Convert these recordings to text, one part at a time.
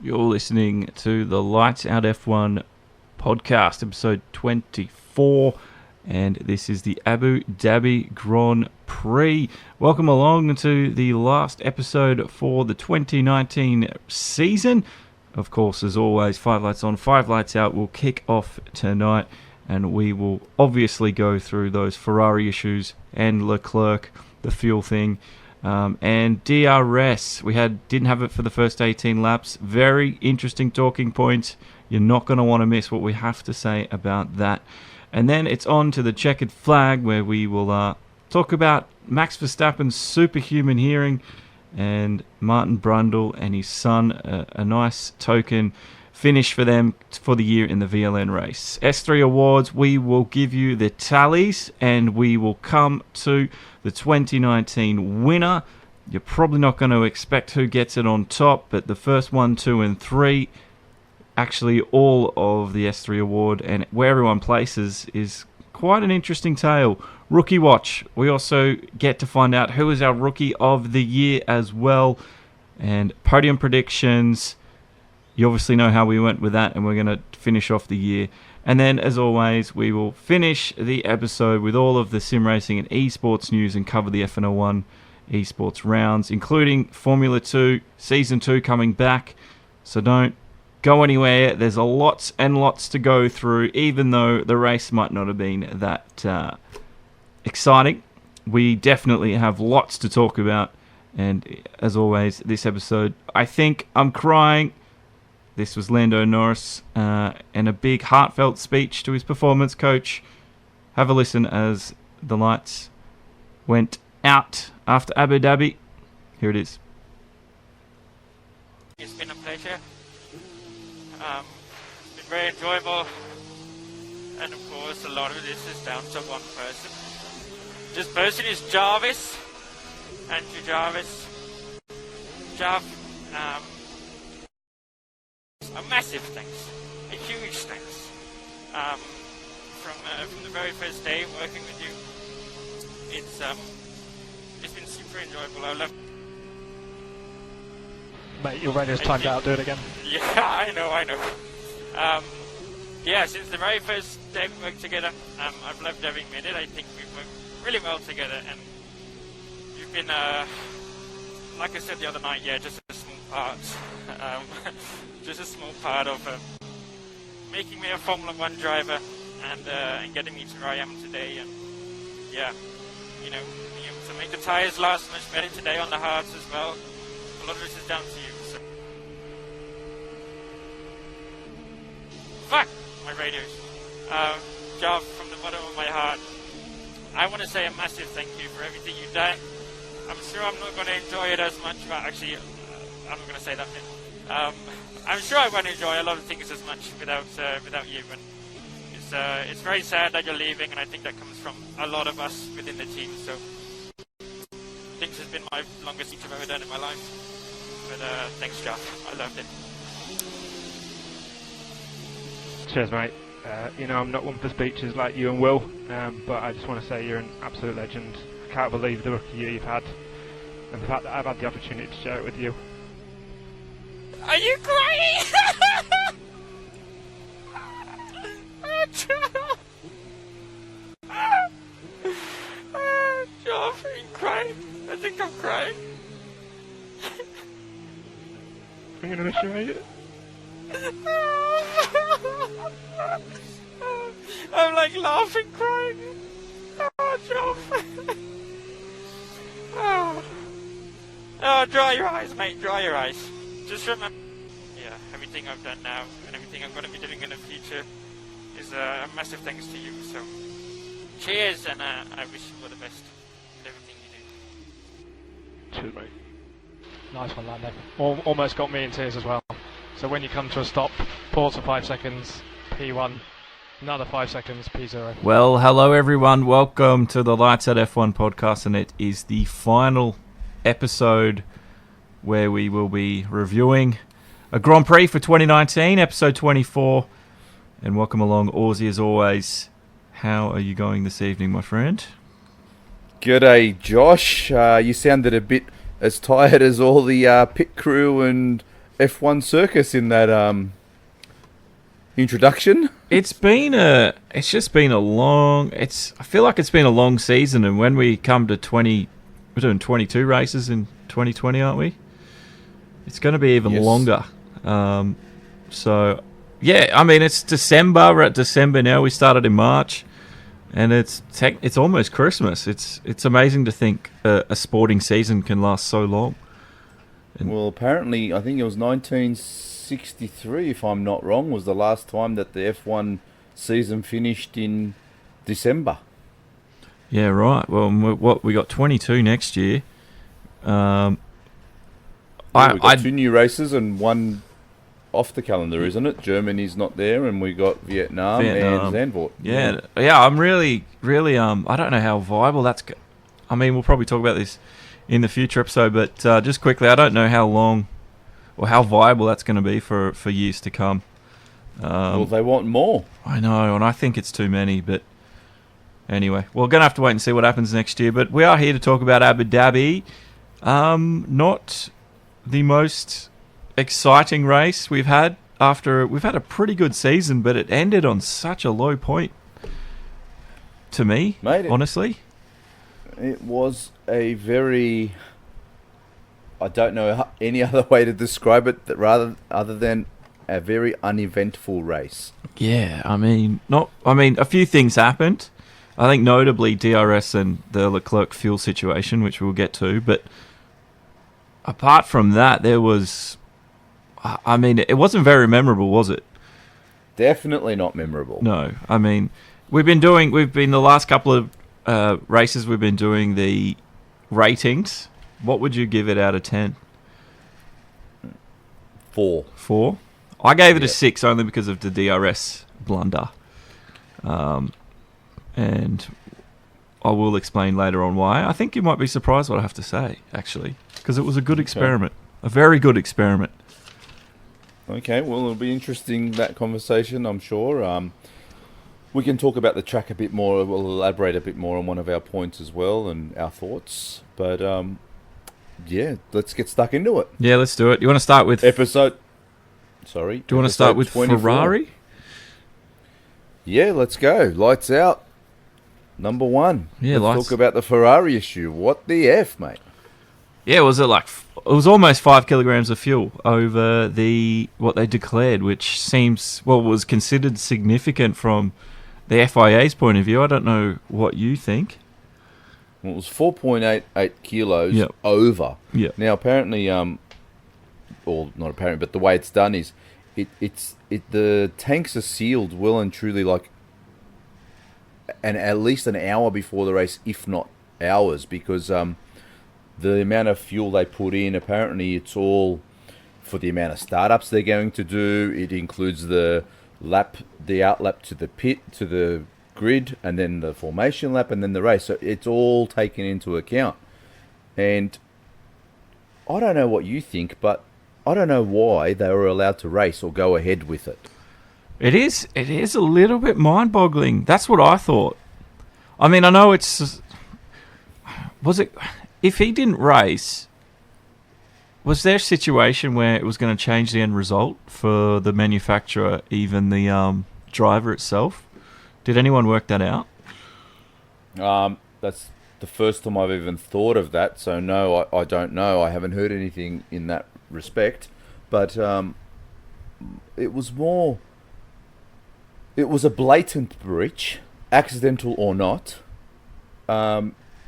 You're listening to the Lights Out F1 podcast, episode 24, and this is the Abu Dhabi Grand Prix. Welcome along to the last episode for the 2019 season. Of course, as always, 5 lights on, 5 lights out will kick off tonight, and we will obviously go through those Ferrari issues and Leclerc, the fuel thing. And DRS, we didn't have it for the first 18 laps. Very interesting talking points. You're not going to want to miss what we have to say about that. And then it's on to the checkered flag, where we will talk about Max Verstappen's superhuman hearing and Martin Brundle and his son. A nice token finish for them for the year in the VLN race. S3 Awards, we will give you the tallies, and we will come to the 2019 winner. You're probably not going to expect who gets it on top, but the first 1, 2, and 3, actually all of the S3 award and where everyone places, is quite an interesting tale. Rookie Watch, we also get to find out who is our Rookie of the Year as well. And podium predictions, you obviously know how we went with that, and we're going to finish off the year. And then, as always, we will finish the episode with all of the SimRacing and eSports news and cover the F101 eSports rounds, including Formula 2 Season 2 coming back. So don't go anywhere. There's a lots and lots to go through, even though the race might not have been that exciting. We definitely have lots to talk about. And as always, this episode, I think I'm crying. This was Lando Norris and a big heartfelt speech to his performance coach. Have a listen as the lights went out after Abu Dhabi. Here it is. It's been a pleasure. It's been very enjoyable. And of course, a lot of this is down to one person. This person is Jarvis. Andrew Jarvis. A massive thanks, a huge thanks, from the very first day working with you. It's been super enjoyable. I love. Mate, your radio's timed out. Do it again. Yeah, I know. Yeah, since the very first day we worked together, I've loved every minute. I think we've worked really well together, and you've been, like I said the other night, just a small part. Just a small part of making me a Formula 1 driver and getting me to where I am today. And yeah, being able to make the tyres last much better today on the hards as well. A lot of this is down to you. So. Fuck my radios. Jav, from the bottom of my heart, I want to say a massive thank you for everything you've done. I'm sure I'm not going to enjoy it as much, but actually, I'm not going to say that bit. I'm sure I won't enjoy a lot of things as much without you, and it's very sad that you're leaving, and I think that comes from a lot of us within the team. So I think this has been my longest speech I've ever done in my life. But thanks, Jeff. I loved it. Cheers, mate. I'm not one for speeches like you and Will, but I just want to say you're an absolute legend. I can't believe the rookie year you've had, and the fact that I've had the opportunity to share it with you. Are you crying? Jeff, are you crying? I think I'm crying. I'm going to miss you, mate. I'm like laughing, crying. Oh, Jeff. Oh, dry your eyes, mate. Dry your eyes. Just remember, everything I've done now and everything I'm going to be doing in the future is a massive thanks to you. So, cheers, and I wish you all the best in everything you do. Cheers, mate. Nice one, Lando. Almost got me in tears as well. So when you come to a stop, pause for 5 seconds, P1, another 5 seconds, P0. Well, hello everyone. Welcome to the Lights Out F1 podcast, and it is the final episode where we will be reviewing a Grand Prix for 2019, episode 24. And welcome along, Aussie, as always. How are you going this evening, my friend? G'day, Josh. You sounded a bit as tired as all the pit crew and F1 circus in that introduction. I feel like it's been a long season, and when we come to we're doing 22 races in 2020, aren't we? It's going to be even longer. So, yeah, I mean, it's December. We're at December now. We started in March, and it's almost Christmas. It's amazing to think a sporting season can last so long. Well, apparently, I think it was 1963, if I'm not wrong, was the last time that the F1 season finished in December. Yeah, right. Well, we got 22 next year. We got 2 new races and 1 off the calendar, isn't it? Germany's not there, and we got Vietnam. And Zandvoort. Yeah. I'm really, I don't know how viable that's. I mean, we'll probably talk about this in the future episode, but just quickly, I don't know how long or how viable that's going to be for years to come. Well, they want more. I know, and I think it's too many, but anyway, we're going to have to wait and see what happens next year. But we are here to talk about Abu Dhabi. Not the most exciting race we've had we've had a pretty good season, but it ended on such a low point to me, honestly. It was a very... I don't know any other way to describe it other than a very uneventful race. Yeah, I mean, a few things happened. I think notably DRS and the Leclerc fuel situation, which we'll get to. But apart from that, there was... I mean, it wasn't very memorable, was it? Definitely not memorable. No, I mean, the last couple of races, we've been doing the ratings. What would you give it out of 10? 4. 4? I gave it a 6 only because of the DRS blunder. And I will explain later on why. I think you might be surprised what I have to say, actually, because it was a good experiment. A very good experiment. Okay, well, it'll be interesting, that conversation, I'm sure. We can talk about the track a bit more. We'll elaborate a bit more on one of our points as well and our thoughts. But, yeah, let's get stuck into it. Yeah, let's do it. You want to start with... Do you want to start with 24? Ferrari? Yeah, let's go. Lights out. Number 1. Yeah, let's talk about the Ferrari issue. What the F, mate? Yeah, it was almost 5 kilograms of fuel over what they declared, which was considered significant from the FIA's point of view. I don't know what you think. Well, it was 4.88 kilos over. Yep. Now, apparently, or not apparently, but the way it's done is, the tanks are sealed well and truly, at least an hour before the race, if not hours, because the amount of fuel they put in, apparently it's all for the amount of startups they're going to do. It includes the outlap to the pit, to the grid, and then the formation lap, and then the race. So it's all taken into account. And I don't know what you think, but I don't know why they were allowed to race or go ahead with it. It is a little bit mind-boggling. That's what I thought. I mean, I know it's... If he didn't race, was there a situation where it was going to change the end result for the manufacturer, even the driver itself? Did anyone work that out? That's the first time I've even thought of that. So no, I don't know. I haven't heard anything in that respect. But it was a blatant breach, accidental or not.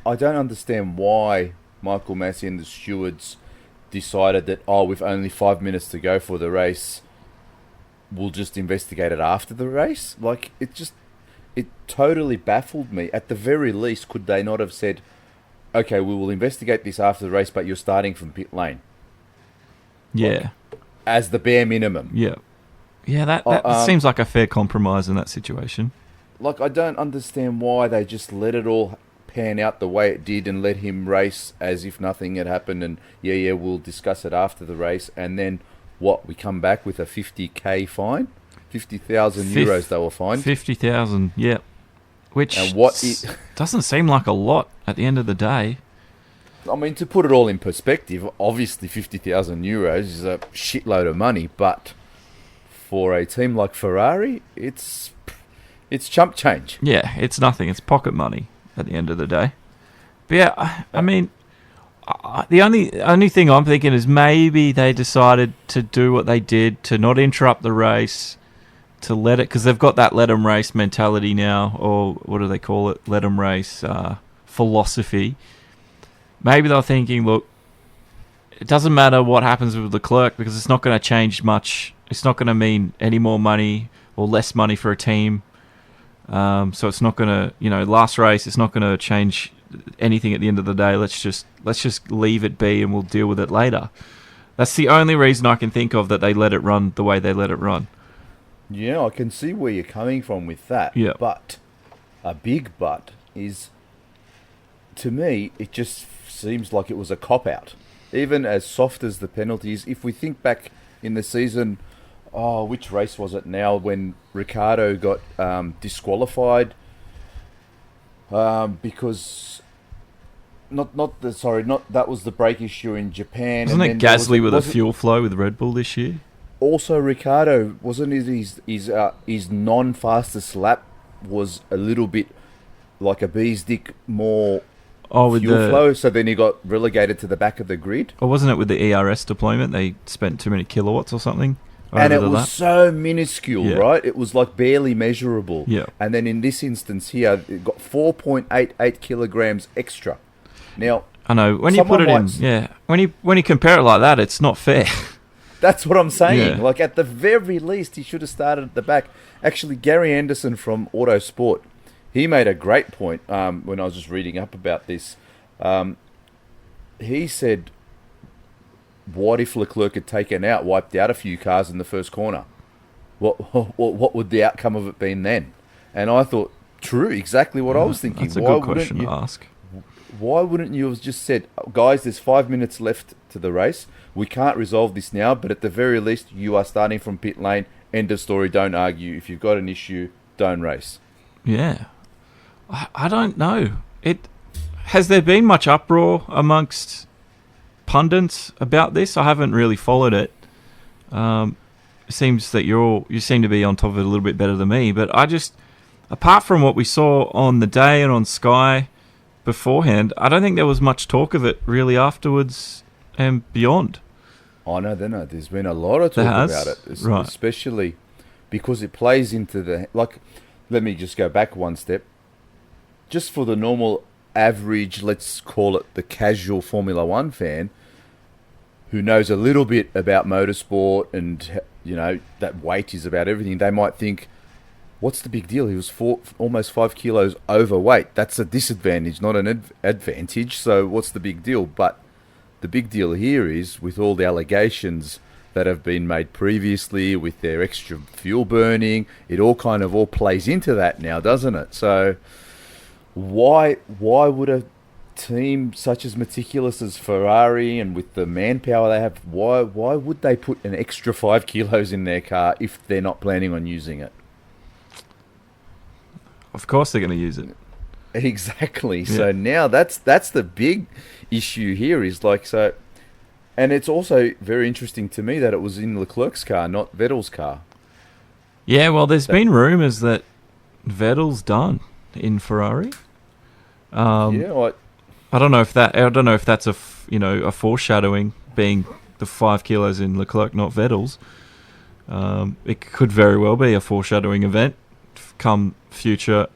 I don't understand why Michael Massey and the stewards decided that, we've only 5 minutes to go for the race. We'll just investigate it after the race. It totally baffled me. At the very least, could they not have said, okay, we will investigate this after the race, but you're starting from pit lane? Yeah. As the bare minimum. Yeah. Yeah, that seems like a fair compromise in that situation. I don't understand why they just let it all pan out the way it did and let him race as if nothing had happened, and we'll discuss it after the race, and then we come back with a 50k fine? 50,000 euros they were fined. 50,000, yeah. Which and doesn't seem like a lot at the end of the day. I mean, to put it all in perspective, obviously 50,000 euros is a shitload of money, but for a team like Ferrari, it's chump change. Yeah, it's nothing. It's pocket money at the end of the day. But yeah, I mean, the only thing I'm thinking is maybe they decided to do what they did to not interrupt the race, to let it, because they've got that let 'em race mentality now, or what do they call it? Let 'em race philosophy. Maybe they're thinking, look, it doesn't matter what happens with Leclerc because it's not going to change much. It's not going to mean any more money or less money for a team. So it's not going to, last race, it's not going to change anything at the end of the day. Let's just leave it be and we'll deal with it later. That's the only reason I can think of that they let it run the way they let it run. Yeah, I can see where you're coming from with that. Yeah. But a big but is, to me, it just seems like it was a cop-out. Even as soft as the penalties, if we think back in the season, which race was it now, when Ricciardo got disqualified because that was the brake issue in Japan. Wasn't it Gasly with a fuel flow with Red Bull this year? Also, Ricciardo, wasn't his non-fastest lap was a little bit like a bee's dick more with fuel flow, so then he got relegated to the back of the grid. Or wasn't it with the ERS deployment? They spent too many kilowatts or something? And it was so minuscule, right? It was like barely measurable. Yeah. And then in this instance here, it got 4.88 kilograms extra. Now, I know, when you put it in, when you compare it like that, it's not fair. That's what I'm saying. Yeah. Like, at the very least, he should have started at the back. Actually, Gary Anderson from Autosport, he made a great point when I was just reading up about this. He said, what if Leclerc had wiped out a few cars in the first corner? What would the outcome of it been then? And I thought, true, exactly what I was thinking. That's a good question to ask. Why wouldn't you have just said, guys, there's 5 minutes left to the race. We can't resolve this now, but at the very least, you are starting from pit lane. End of story, don't argue. If you've got an issue, don't race. Yeah. I don't know. Has there been much uproar amongst pundits about this? I haven't really followed it. It seems that you seem to be on top of it a little bit better than me, but apart from what we saw on the day and on Sky beforehand, I don't think there was much talk of it really afterwards and beyond. I know, there's been a lot of talk about it, right. Especially because it plays into let me just go back one step. Just for the normal average, let's call it the casual Formula One fan, who knows a little bit about motorsport and, that weight is about everything, they might think, what's the big deal? He was almost 5 kilos overweight. That's a disadvantage, not an advantage. So what's the big deal? But the big deal here is, with all the allegations that have been made previously with their extra fuel burning, it all plays into that now, doesn't it? So why would a team such as meticulous as Ferrari, and with the manpower they have, why would they put an extra 5 kilos in their car if they're not planning on using it? Of course they're going to use it. Exactly. Yeah. So now that's the big issue here is and it's also very interesting to me that it was in Leclerc's car, not Vettel's car. Yeah, well, there's been rumours that Vettel's done in Ferrari. I don't know if that's a foreshadowing, being the 5 kilos in Leclerc, not Vettel's. It could very well be a foreshadowing event come future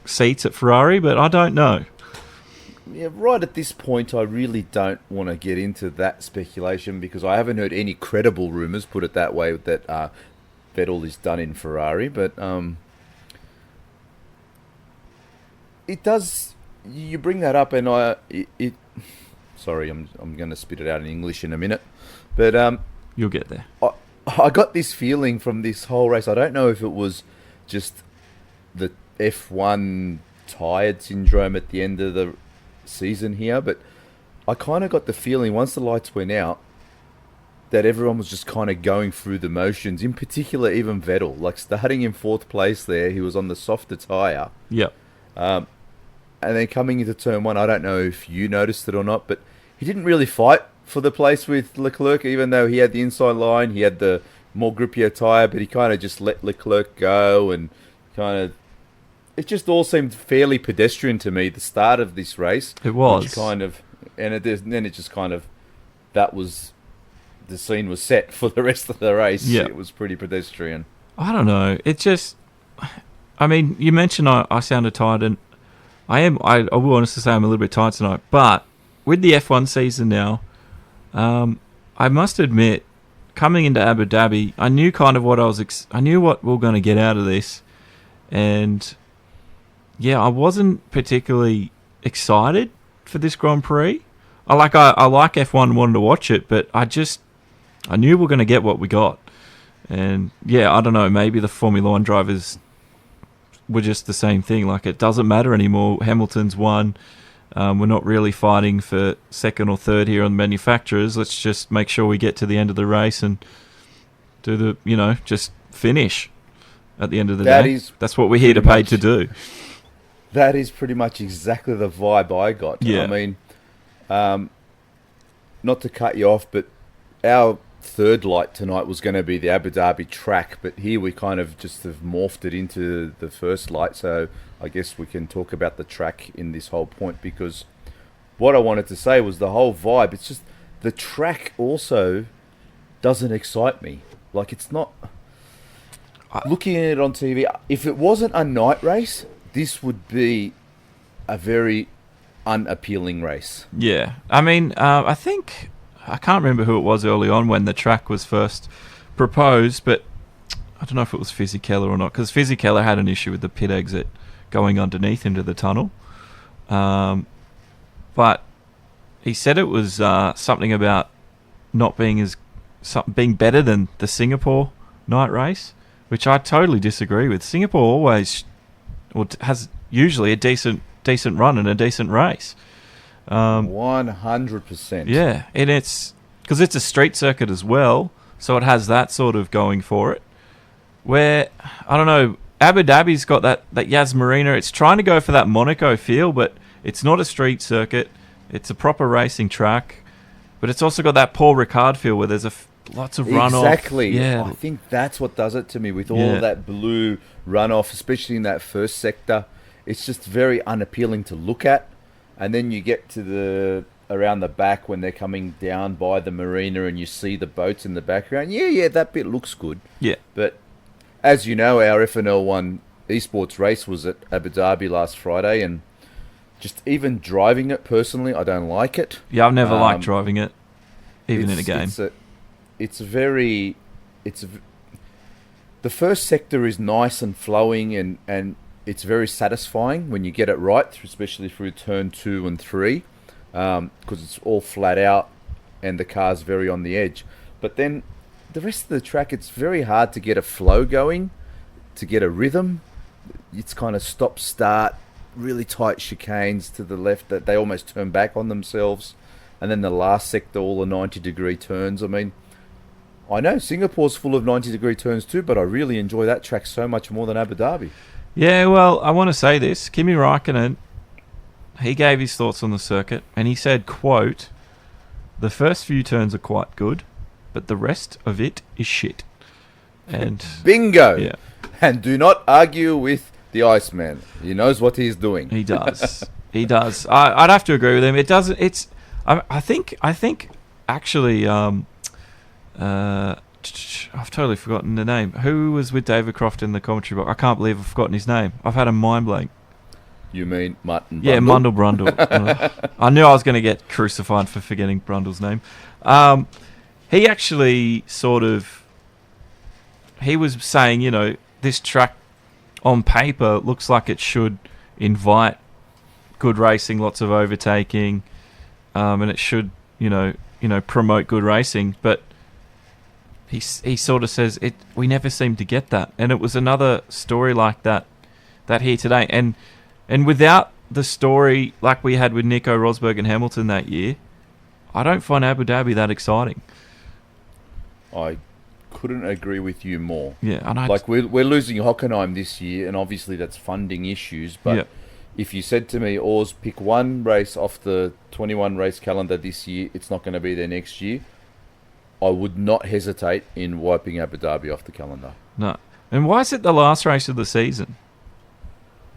seats at Ferrari, but I don't know. Yeah, right at this point, I really don't want to get into that speculation because I haven't heard any credible rumours, put it that way, that Vettel is done in Ferrari. But it does. You bring that up, and sorry, I'm going to spit it out in English in a minute, but you'll get there. I got this feeling from this whole race. I don't know if it was just the F1 tired syndrome at the end of the season here, but I kind of got the feeling once the lights went out that everyone was just kind of going through the motions, in particular even Vettel, starting in 4th place there. He was on the softer tyre. Yep. And then coming into turn 1, I don't know if you noticed it or not, but he didn't really fight for the place with Leclerc, even though he had the inside line, he had the more grippier tyre, but he kind of just let Leclerc go and kind of... It just all seemed fairly pedestrian to me, the start of this race. It was. Which kind of... And then it just kind of... That was... The scene was set for the rest of the race. Yeah. It was pretty pedestrian. I don't know. It just... I mean, you mentioned I sounded tired, and I will honestly say I'm a little bit tired tonight, but with the F1 season now, I must admit, coming into Abu Dhabi, I knew kind of what I knew what we were going to get out of this, and yeah, I wasn't particularly excited for this Grand Prix. I like F1 and wanted to watch it, but I knew we were going to get what we got, and yeah, I don't know, maybe the Formula One drivers were just the same thing. Like, it doesn't matter anymore. Hamilton's won. We're not really fighting for second or third here on the manufacturers. Let's just make sure we get to the end of the race and do just finish at the end of the day. That's what we're here to pay to do. That is pretty much exactly the vibe I got. Yeah. I mean, not to cut you off, but our third light tonight was going to be the Abu Dhabi track, but here we kind of just have morphed it into the first light, so I guess we can talk about the track in this whole point, because what I wanted to say was the whole vibe. It's just the track also doesn't excite me. Like, it's not... Looking at it on TV, if it wasn't a night race, this would be a very unappealing race. Yeah. I mean, I think... I can't remember who it was early on when the track was first proposed, but I don't know if it was Fisichella or not, because Fisichella had an issue with the pit exit going underneath into the tunnel. But he said it was something about not being being better than the Singapore night race, which I totally disagree with. Singapore always has usually a decent run and a decent race. 100%. Yeah, and it's because it's a street circuit as well, so it has that sort of going for it. Where, I don't know, Abu Dhabi's got that Yas Marina. It's trying to go for that Monaco feel, but it's not a street circuit. It's a proper racing track, but it's also got that Paul Ricard feel where there's lots of runoff. Exactly. Yeah. I think that's what does it to me with all of that blue runoff, especially in that first sector. It's just very unappealing to look at. And then you get to around the back when they're coming down by the marina and you see the boats in the background. Yeah, that bit looks good. Yeah. But as you know, our FNL1 eSports race was at Abu Dhabi last Friday, and just even driving it personally, I don't like it. Yeah, I've never liked driving it, even in a game. The first sector is nice and flowing, and it's very satisfying when you get it right, especially through turn 2 and 3, because it's all flat out and the car's very on the edge. But then the rest of the track, it's very hard to get a flow going, to get a rhythm. It's kind of stop-start, really tight chicanes to the left that they almost turn back on themselves. And then the last sector, all the 90-degree turns. I mean, I know Singapore's full of 90-degree turns too, but I really enjoy that track so much more than Abu Dhabi. Yeah, well, I want to say this. Kimi Räikkönen, he gave his thoughts on the circuit, and he said, quote, "The first few turns are quite good, but the rest of it is shit." And bingo! Yeah. And do not argue with the Iceman. He knows what he's doing. He does. He does. I'd have to agree with him. It doesn't... It's... I think actually... I've totally forgotten the name. Who was with David Croft in the commentary box? I can't believe I've forgotten his name. I've had a mind blank. You mean Martin Brundle? Yeah, Mundle Brundle. I knew I was going to get crucified for forgetting Brundle's name. He actually sort of... He was saying, this track on paper looks like it should invite good racing, lots of overtaking, and it should, promote good racing, but... He sort of says we never seem to get that, and it was another story like that here today, and without the story like we had with Nico Rosberg and Hamilton that year, I don't find Abu Dhabi that exciting. I couldn't agree with you more. Yeah, and we're losing Hockenheim this year, and obviously that's funding issues, but if you said to me, Oz, pick one race off the 21 race calendar this year, it's not going to be there next year, I would not hesitate in wiping Abu Dhabi off the calendar. No. And why is it the last race of the season?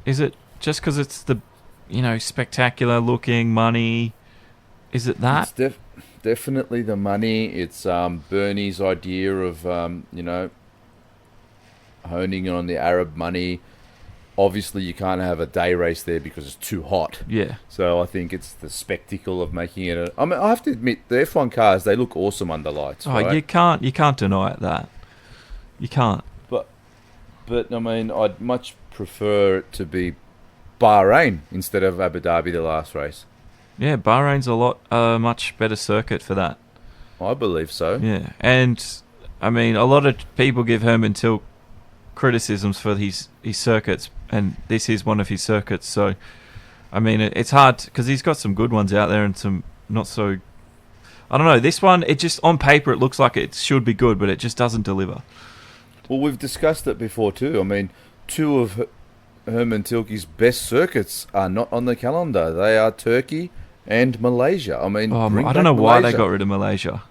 Is it just because it's the, spectacular looking money? Is it that? It's definitely the money. It's Bernie's idea of, honing on the Arab money. Obviously, you can't have a day race there because it's too hot. Yeah. So I think it's the spectacle of making it. I have to admit, the F1 cars, they look awesome under lights. Oh, right? you can't deny it, that. You can't. But I'd much prefer it to be Bahrain instead of Abu Dhabi, the last race. Yeah, Bahrain's a much better circuit for that. I believe so. Yeah, and a lot of people give Herman Tilke criticisms for his circuits, and this is one of his circuits. So, it's hard because he's got some good ones out there and some not so. I don't know. This one, it just on paper it looks like it should be good, but it just doesn't deliver. Well, we've discussed it before too. Two of Herman Tilke's best circuits are not on the calendar. They are Turkey and Malaysia. I don't know why they got rid of Malaysia.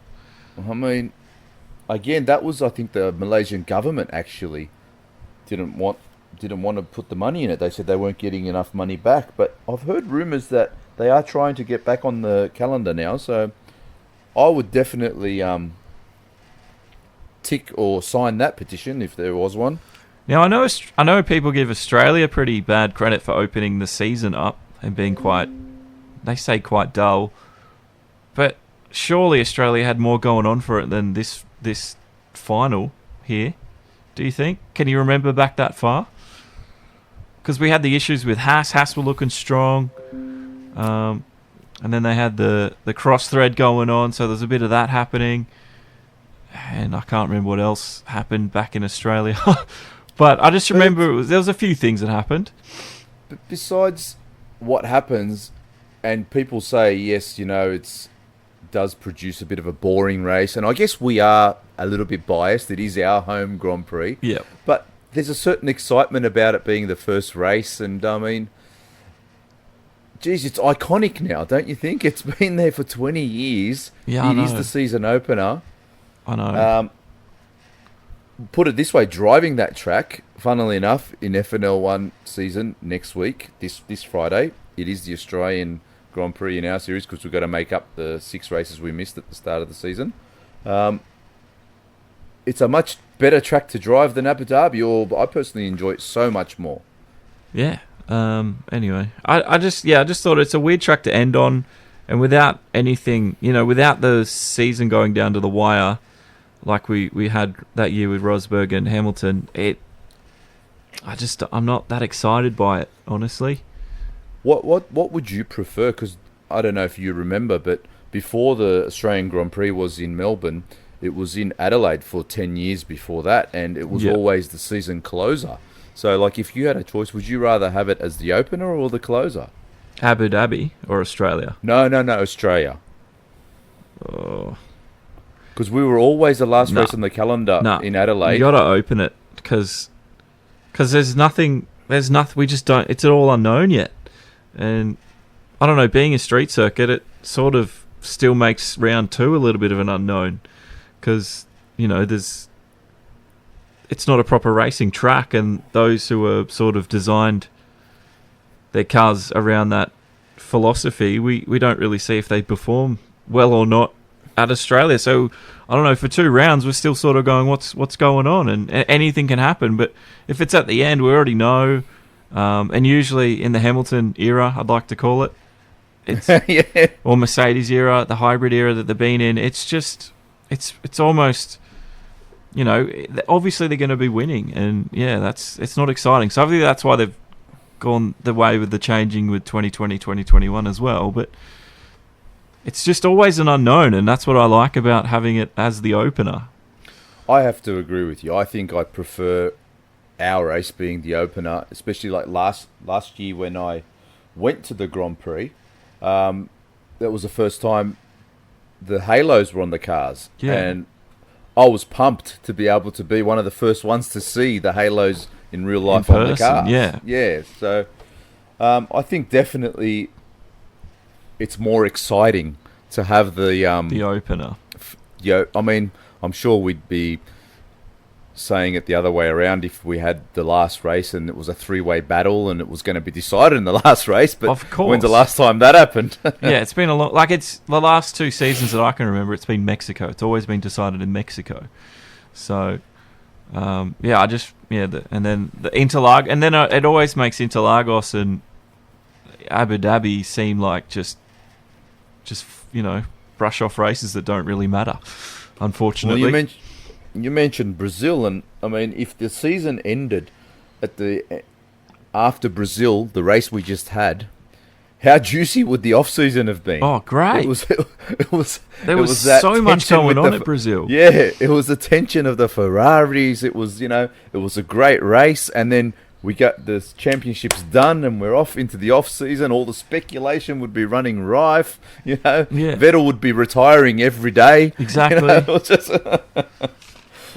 Again, that was, I think, the Malaysian government actually didn't want to put the money in it. They said they weren't getting enough money back. But I've heard rumours that they are trying to get back on the calendar now. So I would definitely tick or sign that petition if there was one. Now, I know people give Australia pretty bad credit for opening the season up and being quite dull. But surely Australia had more going on for it than this final here. Do you think? Can you remember back that far? Because we had the issues with Haas. Haas were looking strong. And then they had the cross thread going on, so there's a bit of that happening. And I can't remember what else happened back in Australia. But I just remember there was a few things that happened. But besides what happens, and people say, yes, it does produce a bit of a boring race. And I guess we are a little bit biased. It is our home Grand Prix. Yeah. But there's a certain excitement about it being the first race. And, geez, it's iconic now, don't you think? It's been there for 20 years. Yeah, It is the season opener. I know. Put it this way, driving that track, funnily enough, in FNL1 season next week, this Friday, it is the Australian Grand Prix in our series because we've got to make up the 6 races we missed at the start of the season. It's a much better track to drive than Abu Dhabi, or I personally enjoy it so much more. Yeah. Anyway, I just thought it's a weird track to end on, and without anything, without the season going down to the wire, like we had that year with Rosberg and Hamilton, I'm not that excited by it, honestly. What would you prefer? Because I don't know if you remember, but before the Australian Grand Prix was in Melbourne, it was in Adelaide for 10 years before that, and it was always the season closer. So, if you had a choice, would you rather have it as the opener or the closer? Abu Dhabi or Australia? No, Australia. Oh. Because we were always the last race on the calendar in Adelaide. You got to open it because there's nothing. We just don't. It's all unknown yet, and I don't know. Being a street circuit, it sort of still makes round 2 a little bit of an unknown because it's not a proper racing track, and those who are sort of designed their cars around that philosophy, we don't really see if they perform well or not at Australia. So I don't know, for 2 rounds we're still sort of going what's going on, and anything can happen. But if it's at the end, we already know, and usually in the Hamilton era, I'd like to call it, it's or Mercedes era, the hybrid era that they've been in, it's just it's almost, obviously they're going to be winning, and it's not exciting. So I think that's why they've gone the way with the changing with 2020 2021 as well. But it's just always an unknown, and that's what I like about having it as the opener. I have to agree with you. I think I prefer our race being the opener, especially like last year when I went to the Grand Prix. That was the first time the halos were on the cars, and I was pumped to be able to be one of the first ones to see the halos in real life on the cars. Yeah. So I think definitely it's more exciting to have the opener. I mean, I'm sure we'd be saying it the other way around if we had the last race and it was a three-way battle and it was going to be decided in the last race. But of course, when's the last time that happened? Yeah, it's been a lot. Like, it's the last 2 seasons that I can remember. It's been Mexico. It's always been decided in Mexico. So, and then the Interlag, and then it always makes Interlagos and Abu Dhabi seem like just brush off races that don't really matter. Unfortunately, well, you mentioned Brazil, and I mean, if the season ended after Brazil, the race we just had, how juicy would the off season have been? Oh, great! There was so much going on at Brazil. Yeah, it was the tension of the Ferraris. It was it was a great race, and then we got the championships done, and we're off into the off season. All the speculation would be running rife. Vettel would be retiring every day. Exactly.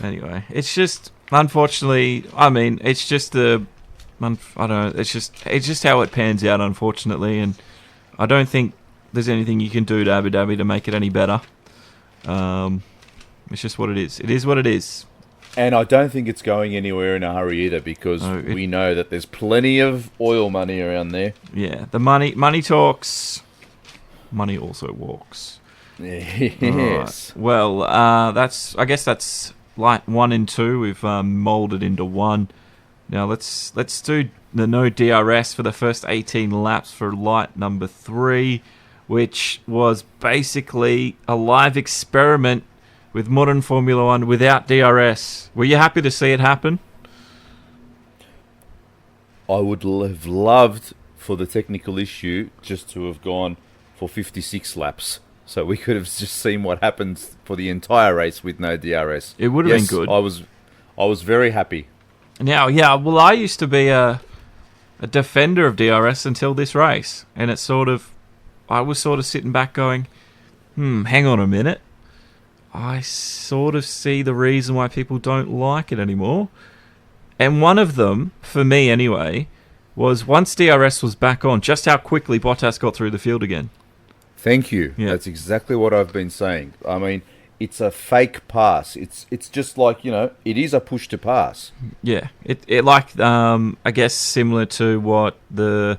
Anyway, it's just, unfortunately, I mean, it's just I don't know, it's just how it pans out, unfortunately, and I don't think there's anything you can do to Abu Dhabi to make it any better. It's just what it is. It is what it is. And I don't think it's going anywhere in a hurry either, because we know that there's plenty of oil money around there. Yeah, the money talks, money also walks. Yes. Right. Well, I guess that's light 1 and 2. We've molded into one. Now let's do the no DRS for the first 18 laps for light number 3, which was basically a live experiment with modern Formula 1 without DRS. Were you happy to see it happen? I would have loved for the technical issue just to have gone for 56 laps. So we could have just seen what happens for the entire race with no DRS. It would have been good. I was very happy. Now, yeah, well, I used to be a defender of DRS until this race. And I was sort of sitting back going, hang on a minute. I sort of see the reason why people don't like it anymore. And one of them, for me anyway, was once DRS was back on, just how quickly Bottas got through the field again. Thank you. Yeah. That's exactly what I've been saying. I mean, it's a fake pass. It's just like, it is a push to pass. Yeah. It like, I guess, similar to what the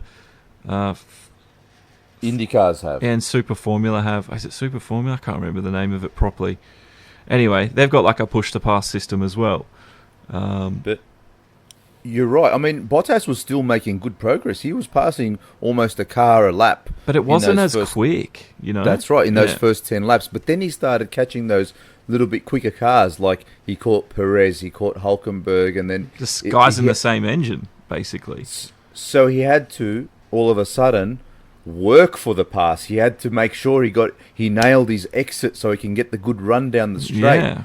IndyCars have. And Super Formula have. Is it Super Formula? I can't remember the name of it properly. Anyway, they've got like a push to pass system as well. But you're right. I mean, Bottas was still making good progress. He was passing almost a car a lap. But it wasn't as quick, That's right, in those first 10 laps. But then he started catching those little bit quicker cars. Like, he caught Perez, he caught Hulkenberg, and then... The guys in the same engine, basically. So he had to, all of a sudden, work for the pass. He had to make sure he nailed his exit so he can get the good run down the straight,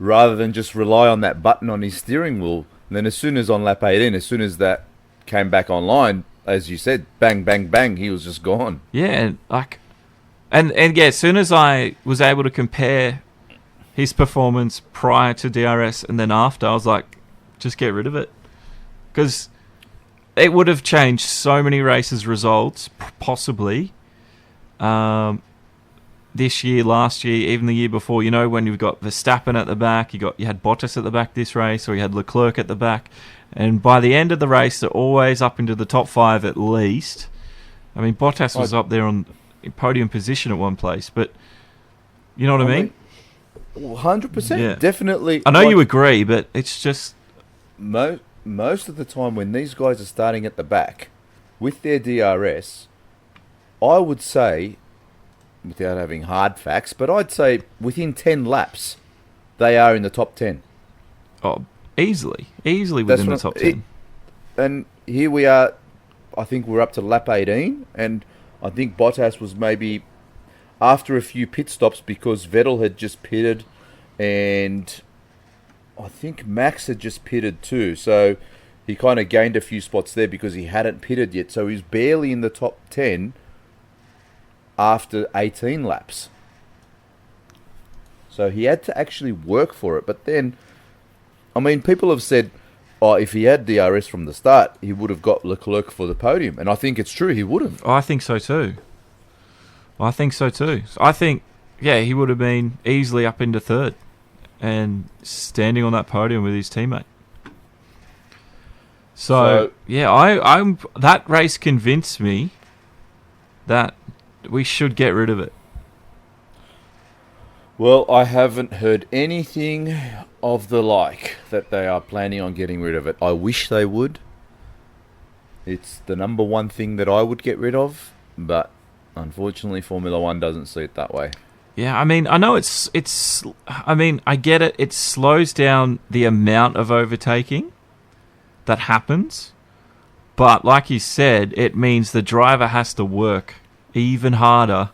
rather than just rely on that button on his steering wheel. And then as soon as on lap 18, as soon as that came back online, as you said, bang, bang, bang, he was just gone. Yeah, and as soon as I was able to compare his performance prior to DRS and then after, I was like, just get rid of it. Because it would have changed so many races' results, possibly. This year, last year, even the year before, when you've got Verstappen at the back, you had Bottas at the back this race, or you had Leclerc at the back, and by the end of the race, they're always up into the top 5 at least. I mean, Bottas was up there on podium position at one place, but you know what I mean? 100%, definitely. I know you agree, but it's just most of the time when these guys are starting at the back with their DRS, I would say, without having hard facts, but I'd say within 10 laps, they are in the top 10. Oh, easily within the top 10. And here we are, I think we're up to lap 18, and I think Bottas was maybe after a few pit stops because Vettel had just pitted, and I think Max had just pitted too, so he kind of gained a few spots there because he hadn't pitted yet, so he's barely in the top 10 after 18 laps. So he had to actually work for it. But then, I mean, people have said if he had DRS from the start, he would have got Leclerc for the podium. And I think it's true, he would have. I think so too. I think, yeah, he would have been easily up into third and standing on that podium with his teammate. So yeah, I'm that race convinced me that we should get rid of it. Well, I haven't heard anything of the like that they are planning on getting rid of it. I wish they would. It's the number one thing that I would get rid of, but unfortunately Formula 1 doesn't see it that way. Yeah, I mean, I know I get it. It slows down the amount of overtaking that happens, but like you said, it means the driver has to work even harder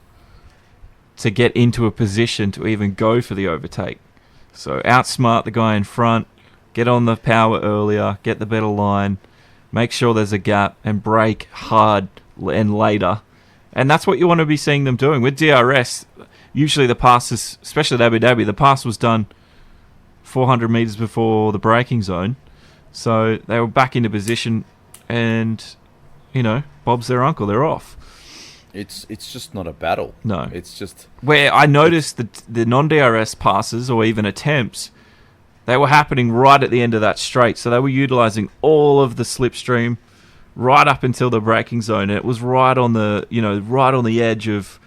to get into a position to even go for the overtake. So outsmart the guy in front, get on the power earlier, get the better line, make sure there's a gap, and brake hard and later. And that's what you want to be seeing them doing. With DRS, usually the passes, especially at Abu Dhabi, the pass was done 400 metres before the braking zone. So they were back into position and, Bob's their uncle, they're off. It's just not a battle. No. It's just... Where I noticed that the non-DRS passes or even attempts, they were happening right at the end of that straight. So they were utilising all of the slipstream right up until the braking zone. And it was right on the, right on the edge of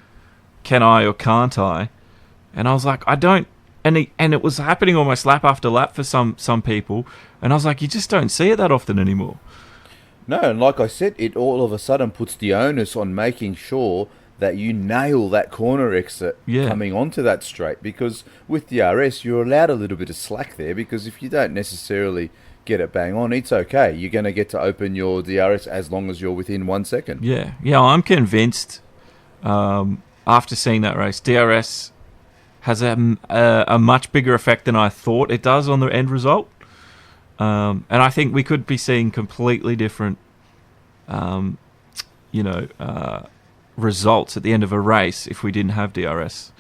can I or can't I? And I was like, I don't... And it was happening almost lap after lap for some people. And I was like, you just don't see it that often anymore. No, and like I said, it all of a sudden puts the onus on making sure that you nail that corner exit coming onto that straight. Because with DRS, you're allowed a little bit of slack there. Because if you don't necessarily get it bang on, it's okay. You're going to get to open your DRS as long as you're within 1 second. Yeah, I'm convinced after seeing that race, DRS has a much bigger effect than I thought it does on the end result. And I think we could be seeing completely different, results at the end of a race if we didn't have DRS.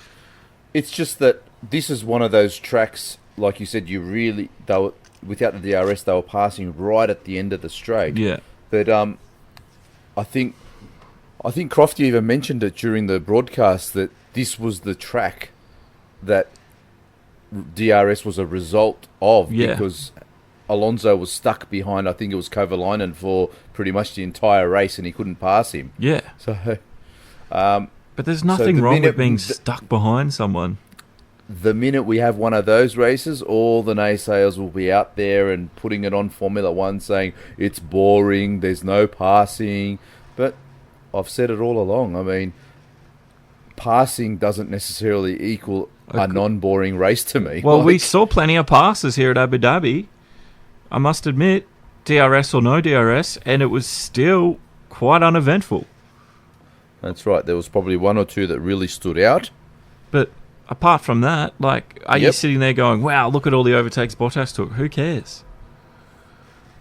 It's just that this is one of those tracks, like you said, without the DRS, they were passing right at the end of the straight. Yeah. But I think Crofty even mentioned it during the broadcast that this was the track that DRS was a result of because Alonso was stuck behind, I think it was Kovalainen for pretty much the entire race and he couldn't pass him. Yeah. So, but there's nothing wrong with being stuck behind someone. The minute we have one of those races, all the naysayers will be out there and putting it on Formula 1 saying it's boring, there's no passing. But I've said it all along. I mean, passing doesn't necessarily equal a non-boring race to me. Well, we saw plenty of passes here at Abu Dhabi, I must admit, DRS or no DRS, and it was still quite uneventful. That's right. There was probably one or two that really stood out. But apart from that, are you sitting there going, wow, look at all the overtakes Bottas took? Who cares?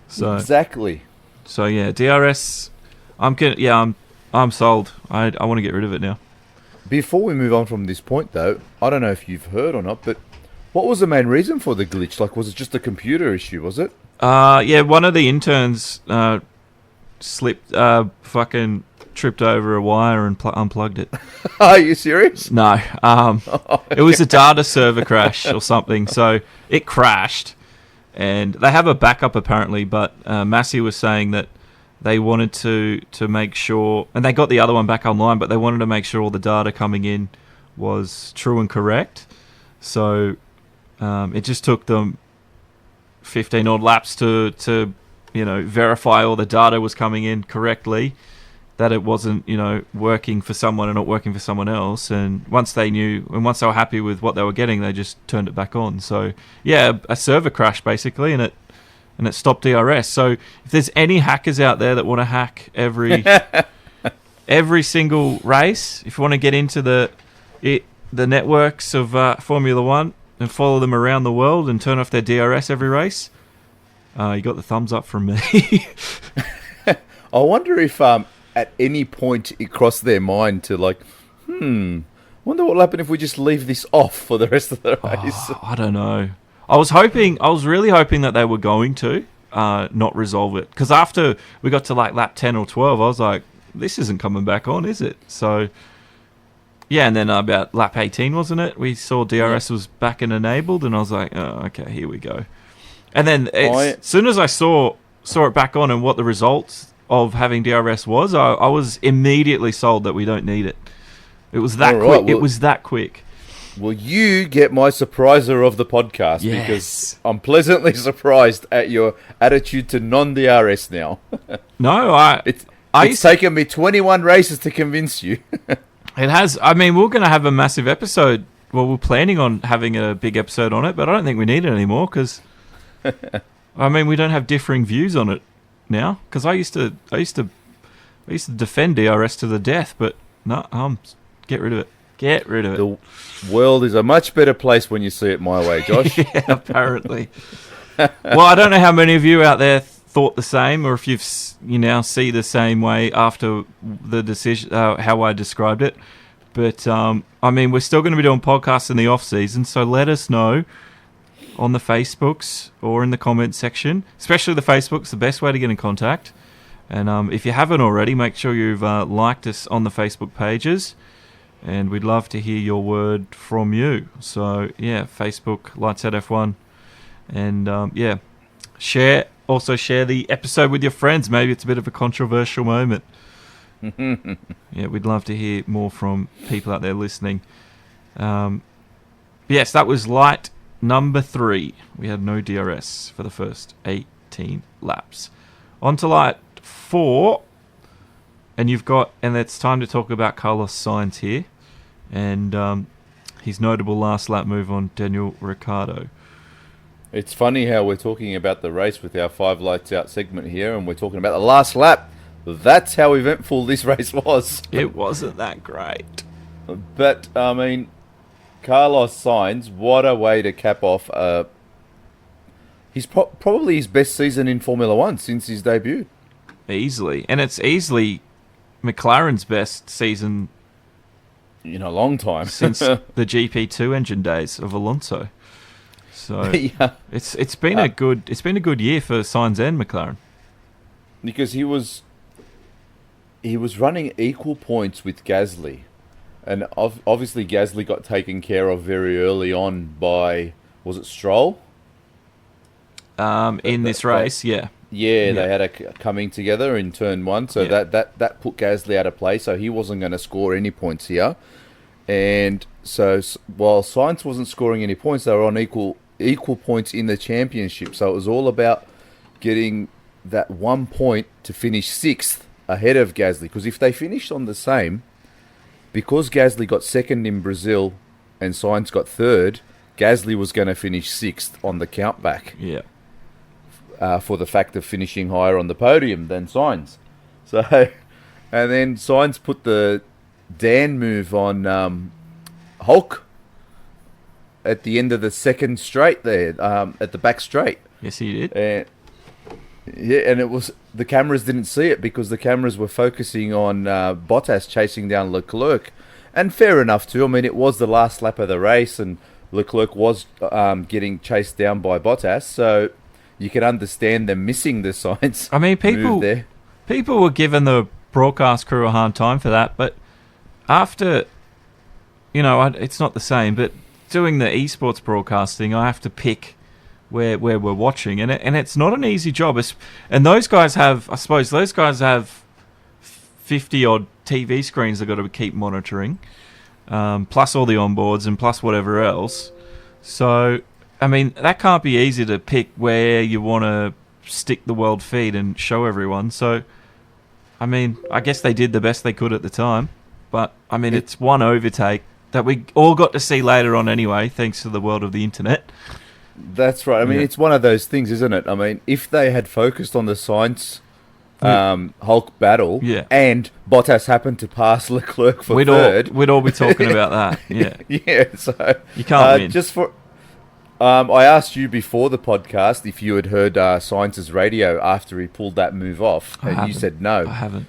So exactly. So, yeah, DRS, I'm sold. I want to get rid of it now. Before we move on from this point, though, I don't know if you've heard or not, but what was the main reason for the glitch? Was it just a computer issue, was it? One of the interns fucking tripped over a wire and unplugged it. Are you serious? No. It was a data server crash or something, so it crashed. And they have a backup, apparently, but Massey was saying that they wanted to make sure, and they got the other one back online, but they wanted to make sure all the data coming in was true and correct. So it just took them 15 odd laps to verify all the data was coming in correctly, that it wasn't working for someone and not working for someone else. And once they were happy with what they were getting, they just turned it back on. So yeah, a server crash basically, and it stopped DRS. So if there's any hackers out there that want to hack every single race, if you want to get into the networks of Formula 1 and follow them around the world and turn off their DRS every race, you got the thumbs up from me. I wonder if at any point it crossed their mind to wonder what will happen if we just leave this off for the rest of the race. I don't know. I was really hoping that they were going to. not resolve it. Because after we got to like lap 10 or 12, I was like, this isn't coming back on, is it? So, yeah, and then about lap 18, wasn't it? We saw DRS was back and enabled, and I was like, oh, okay, here we go. And then as soon as I saw it back on and what the results of having DRS was, I was immediately sold that we don't need it. It was that quick. Well, it was that quick. Well, you get my surpriser of the podcast because I'm pleasantly surprised at your attitude to non-DRS now. No, it's taken me 21 races to convince you. It has. I mean, we're going to have a massive episode. Well, we're planning on having a big episode on it, but I don't think we need it anymore because, I mean, we don't have differing views on it now. Because I used to defend DRS to the death, but no, get rid of it. Get rid of it. The world is a much better place when you see it my way, Josh. Yeah, apparently. Well, I don't know how many of you out there thought the same, or if you now see the same way after the decision, how I described it. But I mean, we're still going to be doing podcasts in the off season, so let us know on the Facebooks or in the comment section. Especially the Facebooks, the best way to get in contact. And if you haven't already, make sure you've liked us on the Facebook pages. And we'd love to hear your word from you. So, yeah, Facebook, Lights Out F1. And, yeah, also share the episode with your friends. Maybe it's a bit of a controversial moment. Yeah, we'd love to hear more from people out there listening. Yes, that was light number 3. We had no DRS for the first 18 laps. On to light 4. And it's time to talk about Carlos Sainz here. And his notable last lap move on Daniel Ricciardo. It's funny how we're talking about the race with our 5 lights out segment here, and we're talking about the last lap. That's how eventful this race was. It wasn't that great. But, I mean, Carlos Sainz, what a way to cap off he's probably his best season in Formula 1 since his debut. Easily. And it's easily McLaren's best season in a long time since the GP2 engine days of Alonso. So yeah. it's been a good year for Sainz and McLaren, because he was running equal points with Gasly, and obviously Gasly got taken care of very early on by, was it Stroll? In this race, yeah. Yeah, they had a coming together in turn 1, so that put Gasly out of play, so he wasn't going to score any points here. And so while Sainz wasn't scoring any points, they were on equal points in the championship. So it was all about getting that 1 point to finish 6th ahead of Gasly. Because if they finished on the same, because Gasly got 2nd in Brazil and Sainz got 3rd, Gasly was going to finish 6th on the countback. Yeah. For the fact of finishing higher on the podium than Sainz. So, and then Sainz put the Dan move on Hulk at the end of the second straight there, at the back straight. Yes, he did. And it was, the cameras didn't see it because the cameras were focusing on Bottas chasing down Leclerc. And fair enough too. I mean, it was the last lap of the race and Leclerc was getting chased down by Bottas, so you can understand them missing the Sainz. I mean, people were giving the broadcast crew a hard time for that, but after, it's not the same, but doing the eSports broadcasting, I have to pick where we're watching, and it's not an easy job. And those guys have 50-odd TV screens they've got to keep monitoring, plus all the onboards and plus whatever else. So, I mean, that can't be easy to pick where you want to stick the world feed and show everyone. So, I mean, I guess they did the best they could at the time. But, I mean, it's one overtake that we all got to see later on anyway, thanks to the world of the internet. That's right. I mean, it's one of those things, isn't it? I mean, if they had focused on the Sainz Hulk battle and Bottas happened to pass Leclerc for third... we'd all be talking about that, yeah. Yeah, so... You can't win. Just for... I asked you before the podcast if you had heard Sainz's radio after he pulled that move off, and you said no. I haven't.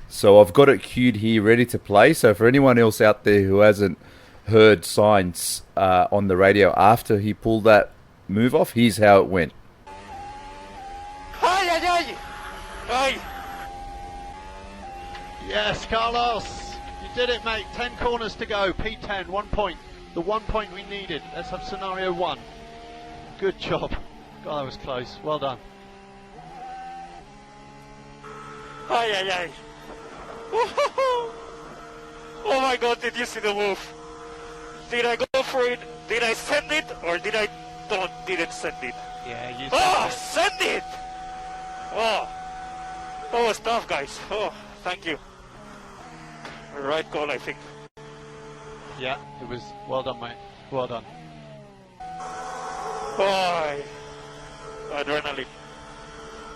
So I've got it queued here, ready to play. So for anyone else out there who hasn't heard Sainz on the radio after he pulled that move off, here's how it went. Ay! Ay! Yes, Carlos, you did it, mate. 10 corners to go. P10, 1 point. The 1 point we needed. Let's have scenario 1. Good job. God, that was close. Well done. Ay, ay, ay. Oh my God, did you see the move? Did I go for it? Did I send it? Or didn't send it? Yeah, you Send it! Oh, that was tough, guys. Oh, thank you. Right call, I think. Yeah, it was. Well done, mate. Well done. Oh, adrenaline.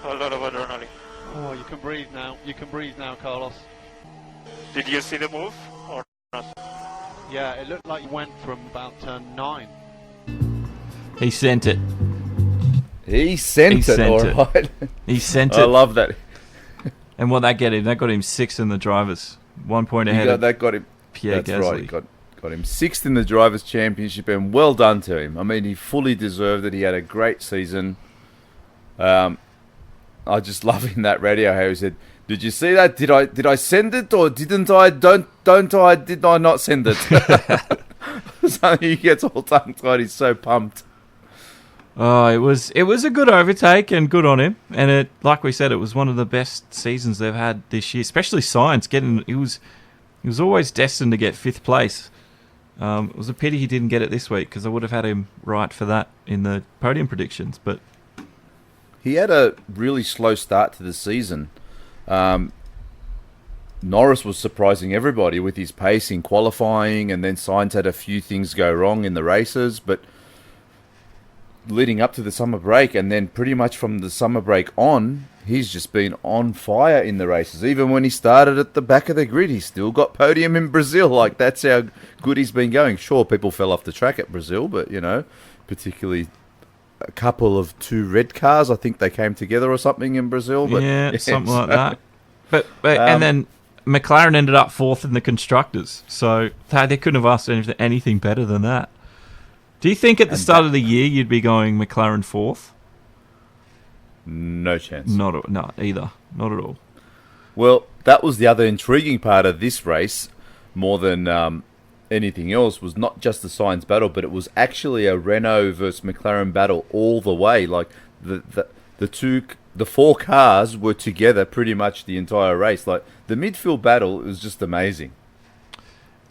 A lot of adrenaline. Oh, you can breathe now. You can breathe now, Carlos. Did you see the move or not? Yeah, it looked like you went from about turn 9. He sent it. He sent it, all right. He sent it. I love that. And what that get him? That got him 6th in the drivers. 1 point ahead. That got him. Pierre That's Gasly. right. Got him 6th in the drivers' championship, and well done to him. I mean, he fully deserved it. He had a great season. I just love in that radio how he said, "Did you see that? Did I send it or didn't I? Did I not send it?" So he gets all tongue-tied. He's so pumped. Oh, it was a good overtake and good on him. And it, like we said, it was one of the best seasons they've had this year. Especially Science he was always destined to get 5th place. It was a pity he didn't get it this week because I would have had him right for that in the podium predictions. But he had a really slow start to the season. Norris was surprising everybody with his pace in qualifying, and then Sainz had a few things go wrong in the races, but leading up to the summer break, and then pretty much from the summer break on, he's just been on fire in the races. Even when he started at the back of the grid, he still got podium in Brazil. Like, that's how good he's been going. Sure, people fell off the track at Brazil, but, particularly a couple of 2 red cars, I think they came together or something in Brazil. But, yeah, something like that. But and then McLaren ended up 4th in the constructors, so they couldn't have asked anything better than that. Do you think at the start of the year you'd be going McLaren 4th? No chance. Not either. Not at all. Well, that was the other intriguing part of this race, more than anything else, was not just the Sainz battle, but it was actually a Renault versus McLaren battle all the way. Like the 4 cars were together pretty much the entire race. Like the midfield battle was just amazing.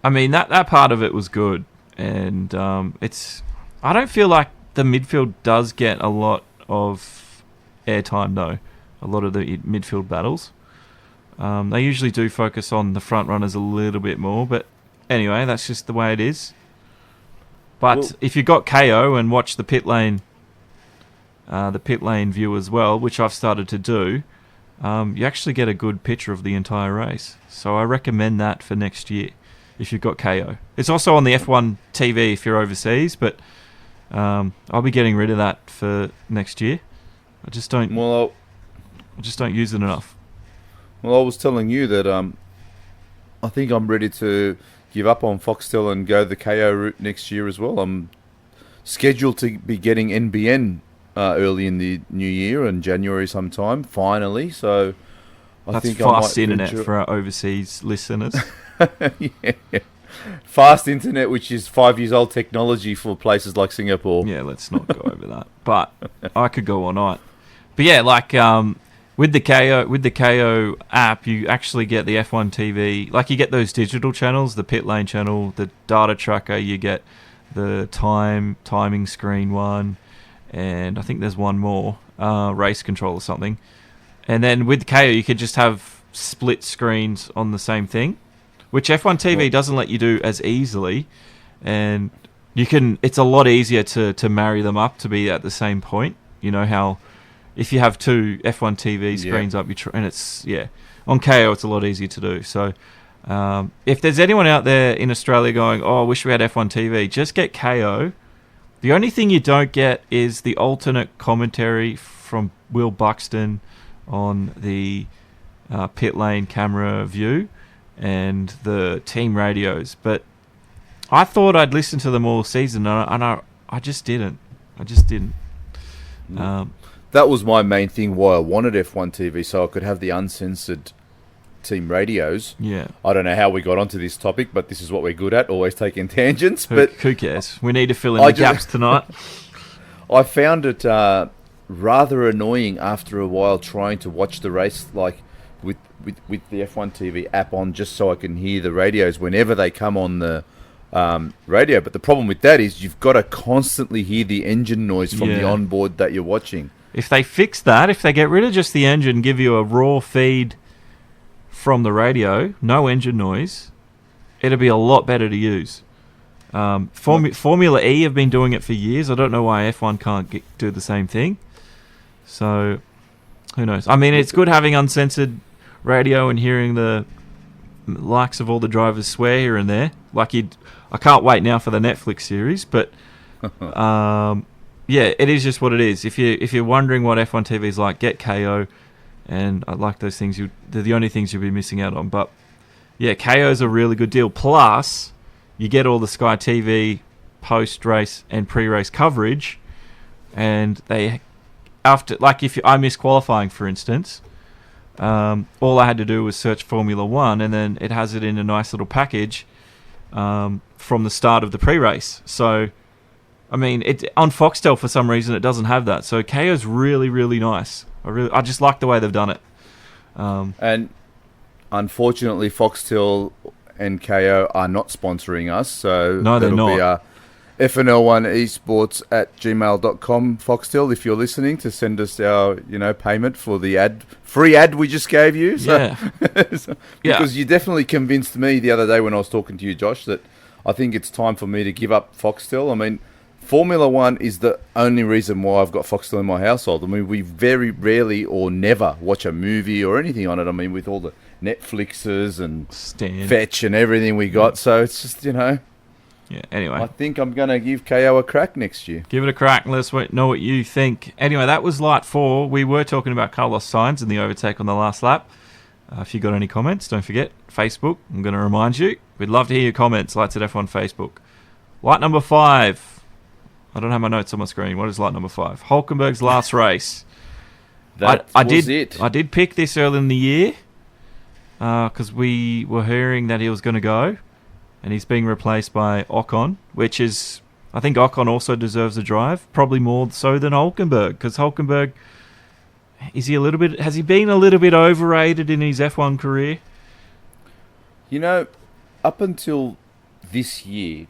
I mean, that part of it was good. And I don't feel like the midfield does get a lot of airtime, though. A lot of the midfield battles. They usually do focus on the front runners a little bit more, but anyway, that's just the way it is. But if you got KO and watch the pit lane view as well, which I've started to do, you actually get a good picture of the entire race. So I recommend that for next year. If you've got KO. It's also on the F1 TV if you're overseas, but I'll be getting rid of that for next year. I just don't use it enough. Well, I was telling you that I think I'm ready to give up on Foxtel and go the KO route next year as well. I'm scheduled to be getting NBN early in the new year, in January sometime, finally. So That's fast internet for our overseas listeners. Yeah. Fast internet, which is 5 years old technology for places like Singapore. Yeah, let's not go over that. But I could go all night. But yeah, like with the KO app, you actually get the F1 TV. Like you get those digital channels, the pit lane channel, the data tracker. You get the timing screen one, and I think there's one more, race control or something. And then with KO, you could just have split screens on the same thing, which F1 TV doesn't let you do as easily. And it's a lot easier to marry them up to be at the same point. You know how if you have 2 F1 TV screens up, and it's on KO it's a lot easier to do. So if there's anyone out there in Australia going, "Oh, I wish we had F1 TV," just get KO. The only thing you don't get is the alternate commentary from Will Buxton on the pit lane camera view and the team radios. But I thought I'd listen to them all season, and I just didn't. that was my main thing why I wanted F1 TV, so I could have the uncensored team radios. Yeah. I don't know how we got onto this topic, but this is what we're good at, always taking tangents. But Who cares? We need to fill in the gaps tonight. I found it rather annoying after a while trying to watch the race, like with the F1 TV app on, just so I can hear the radios whenever they come on the radio. But the problem with that is you've got to constantly hear the engine noise from the onboard that you're watching. If they fix that, if they get rid of just the engine, give you a raw feed from the radio, no engine noise, it'll be a lot better to use. Formula E have been doing it for years. I don't know why F1 can't do the same thing. So, who knows? I mean, it's good having uncensored radio and hearing the likes of all the drivers swear here and there. I can't wait now for the Netflix series, but yeah, it is just what it is. If you're wondering what F1 TV is like, get KO, and I like those things. They're the only things you'll be missing out on. But yeah, KO is a really good deal. Plus, you get all the Sky TV post-race and pre-race coverage, and they if I missed qualifying, for instance, all I had to do was search Formula One, and then it has it in a nice little package from the start of the pre-race. So, I mean, on Foxtel for some reason it doesn't have that. So KO's really, really nice. I just like the way they've done it. And unfortunately, Foxtel and KO are not sponsoring us, so no, they're not. Be FNL1 eSports at gmail.com, Foxtel, if you're listening, to send us our payment for the free ad we just gave you. So, yeah. Because you definitely convinced me the other day when I was talking to you, Josh, that I think it's time for me to give up Foxtel. I mean, Formula One is the only reason why I've got Foxtel in my household. I mean, we very rarely or never watch a movie or anything on it. I mean, with all the Netflixes and Fetch and everything we got. So it's just, Yeah, anyway. I think I'm going to give KO a crack next year. Give it a crack and let us know what you think. Anyway, that was Light 4. We were talking about Carlos Sainz and the overtake on the last lap. If you got any comments, don't forget, Facebook. I'm going to remind you. We'd love to hear your comments. Lights at F1 Facebook. Light number 5. I don't have my notes on my screen. What is light number 5? Hulkenberg's last race. I did pick this early in the year because we were hearing that he was going to go. And he's being replaced by Ocon, which is, I think Ocon also deserves a drive, probably more so than Hulkenberg, because Hulkenberg, has he been a little bit overrated in his F1 career? Up until this year,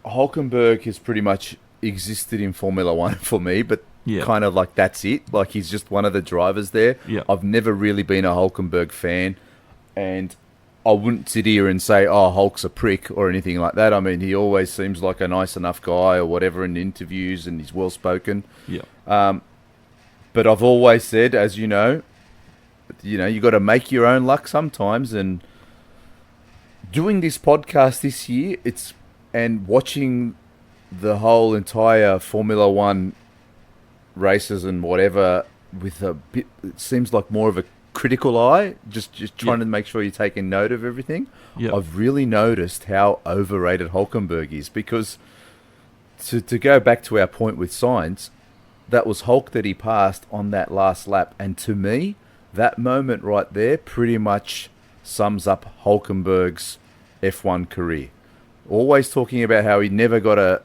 Hulkenberg has pretty much existed in Formula One for me, but kind of like that's it. Like he's just one of the drivers there. Yeah. I've never really been a Hulkenberg fan, and I wouldn't sit here and say, oh, Hulk's a prick or anything like that. I mean, he always seems like a nice enough guy or whatever in interviews, and he's well-spoken. Yeah. But I've always said, as you know, you got to make your own luck sometimes. And doing this podcast this year, and watching the whole entire Formula One races and whatever with a bit, it seems like more of a critical eye, just trying to make sure you're taking note of everything. Yep. I've really noticed how overrated Hulkenberg is, because to go back to our point with Sainz, that was Hulk that he passed on that last lap, and to me, that moment right there pretty much sums up Hulkenberg's F1 career. Always talking about how he never got a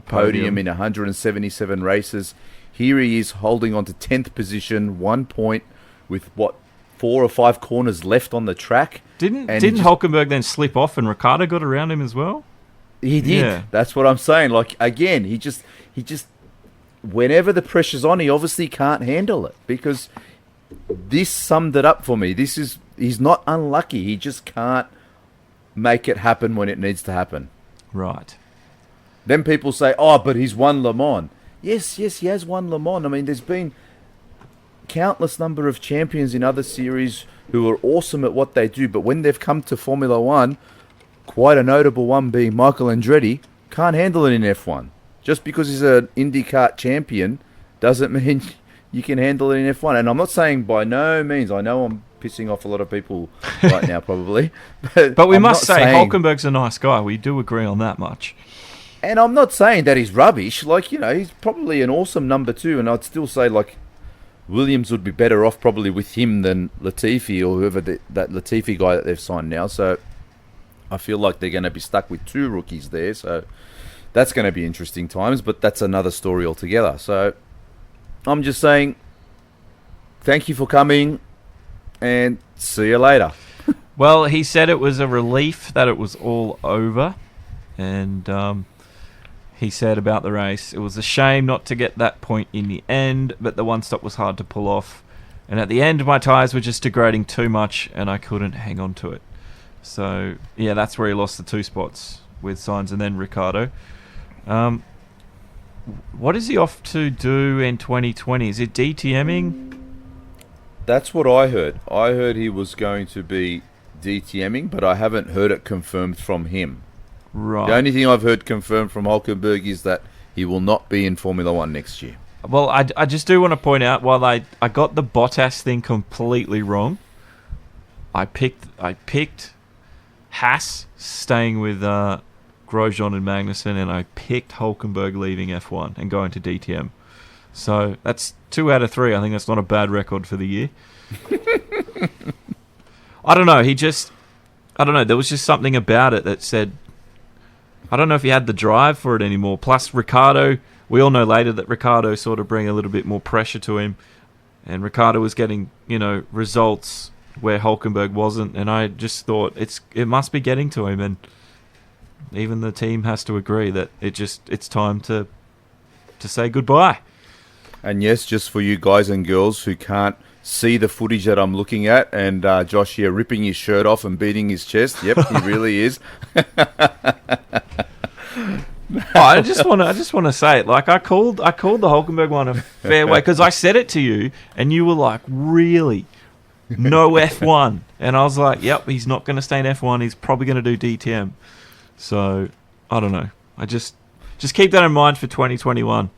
podium in 177 races. Here he is holding on to 10th position, 1 point with 4 or 5 corners left on the track. Didn't Hulkenberg then slip off and Ricciardo got around him as well? He did. Yeah. That's what I'm saying. Like, again, he just whenever the pressure's on, he obviously can't handle it, because this summed it up for me. He's not unlucky. He just can't make it happen when it needs to happen. Right. Then people say, oh, but he's won Le Mans. Yes, he has won Le Mans. I mean, there's been countless number of champions in other series who are awesome at what they do, but when they've come to Formula One, quite a notable one being Michael Andretti, can't handle it in F1. Just because he's an IndyCar champion doesn't mean you can handle it in F1. And I'm not saying by no means, I know I'm pissing off a lot of people right now probably. But we must say Hulkenberg's a nice guy. We do agree on that much. And I'm not saying that he's rubbish. Like, he's probably an awesome number 2, and I'd still say, like, Williams would be better off probably with him than Latifi or whoever that Latifi guy that they've signed now. So I feel like they're going to be stuck with 2 rookies there. So that's going to be interesting times, but that's another story altogether. So I'm just saying, thank you for coming, and see you later. Well, he said it was a relief that it was all over, and he said about the race, it was a shame not to get that point in the end, but the one stop was hard to pull off, and at the end my tyres were just degrading too much and I couldn't hang on to it. So yeah, that's where he lost the 2 spots with Sainz and then Ricciardo. What is he off to do in 2020? Is it DTMing? That's what I heard. I heard he was going to be DTMing, but I haven't heard it confirmed from him. Right. The only thing I've heard confirmed from Hulkenberg is that he will not be in Formula 1 next year. Well, I just do want to point out, while I got the Bottas thing completely wrong, I picked Haas staying with Grosjean and Magnussen, and I picked Hulkenberg leaving F1 and going to DTM. So that's 2 out of 3. I think that's not a bad record for the year. I don't know. I don't know. There was just something about it that said, I don't know if he had the drive for it anymore. Plus, Ricciardo, we all know later that Ricciardo sort of bring a little bit more pressure to him. And Ricciardo was getting, results where Hulkenberg wasn't. And I just thought it must be getting to him. And even the team has to agree that it's time to say goodbye. And yes, just for you guys and girls who can't see the footage that I'm looking at, and Josh here ripping his shirt off and beating his chest. Yep, he really is. I just want to say it. Like I called the Hulkenberg one a fair way because I said it to you, and you were like, "Really? No F1?" And I was like, "Yep, he's not going to stay in F1. He's probably going to do DTM." So I don't know. I just keep that in mind for 2021.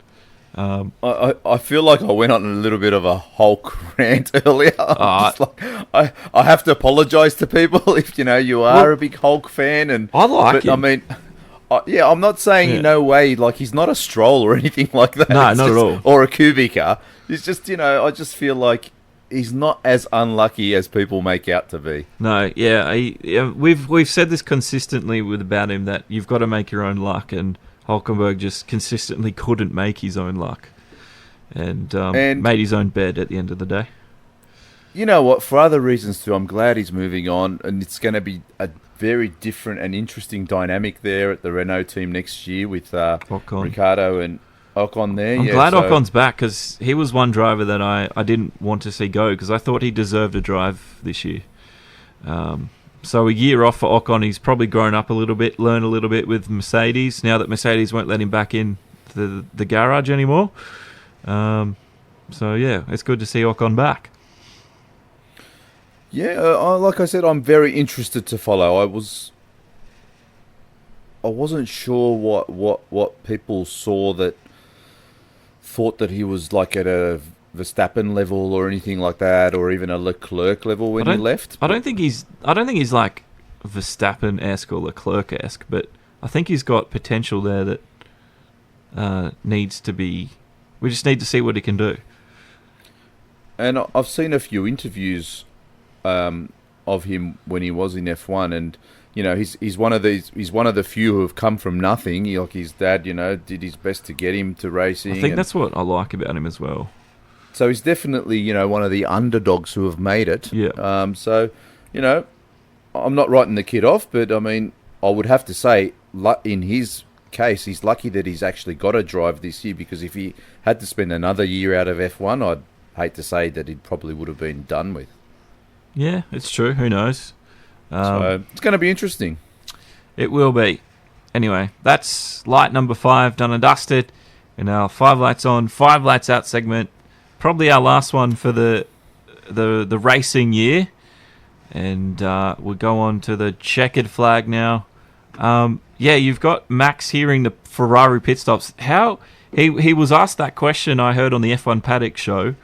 I feel like I went on a little bit of a Hulk rant earlier. I have to apologise to people if you are a big Hulk fan, and I like him. I mean, I'm not saying no way. Like, he's not a Stroll or anything like that. No, not at all. Or a Kubica. It's just I just feel like he's not as unlucky as people make out to be. No, yeah, we've said this consistently about him, that you've got to make your own luck, and Hulkenberg just consistently couldn't make his own luck, and made his own bed at the end of the day. You know what? For other reasons too, I'm glad he's moving on, and it's going to be a very different and interesting dynamic there at the Renault team next year with Ricciardo and Ocon there. I'm glad Ocon's back, because he was one driver that I didn't want to see go, because I thought he deserved a drive this year. So a year off for Ocon, he's probably grown up a little bit, learned a little bit with Mercedes, now that Mercedes won't let him back in the garage anymore. So yeah, it's good to see Ocon back. Yeah, like I said, I'm very interested to follow. I wasn't sure what people saw that thought that he was like at a Verstappen level or anything like that, or even a Leclerc level when he left. I don't think he's like Verstappen-esque or Leclerc-esque, but I think he's got potential there that needs to be. We just need to see what he can do. And I've seen a few interviews of him when he was in F1, and he's one of the few who have come from nothing. Like his dad, did his best to get him to racing. I think that's what I like about him as well. So he's definitely, one of the underdogs who have made it. Yeah. So, I'm not writing the kid off, but I mean, I would have to say, in his case, he's lucky that he's actually got a drive this year, because if he had to spend another year out of F1, I'd hate to say that he probably would have been done with. Yeah, it's true. Who knows? So it's going to be interesting. It will be. Anyway, that's light number 5 done and dusted in our 5 lights on, 5 lights out segment. Probably our last one for the racing year, and we'll go on to the checkered flag now. You've got Max hearing the Ferrari pit stops. How he was asked that question, I heard on the F1 Paddock show.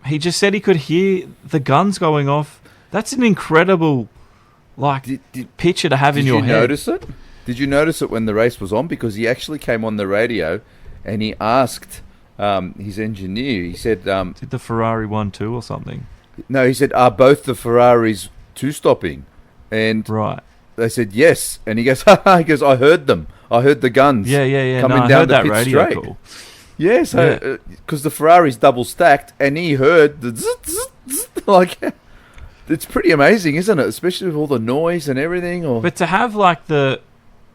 He just said he could hear the guns going off. That's an incredible picture to have in your head. Did you notice it? Did you notice it when the race was on? Because he actually came on the radio and he asked his engineer, he said... Did the Ferrari 1-2 or something? No, he said, are both the Ferraris two-stopping? And Right. they said, yes. And he goes, he goes, I heard them. I heard the guns Yeah. coming No, I down heard the that pit radio straight. call. Yeah, so because the Ferrari's double stacked, and he heard the like, it's pretty amazing, isn't it? Especially with all the noise and everything. Or But to have like the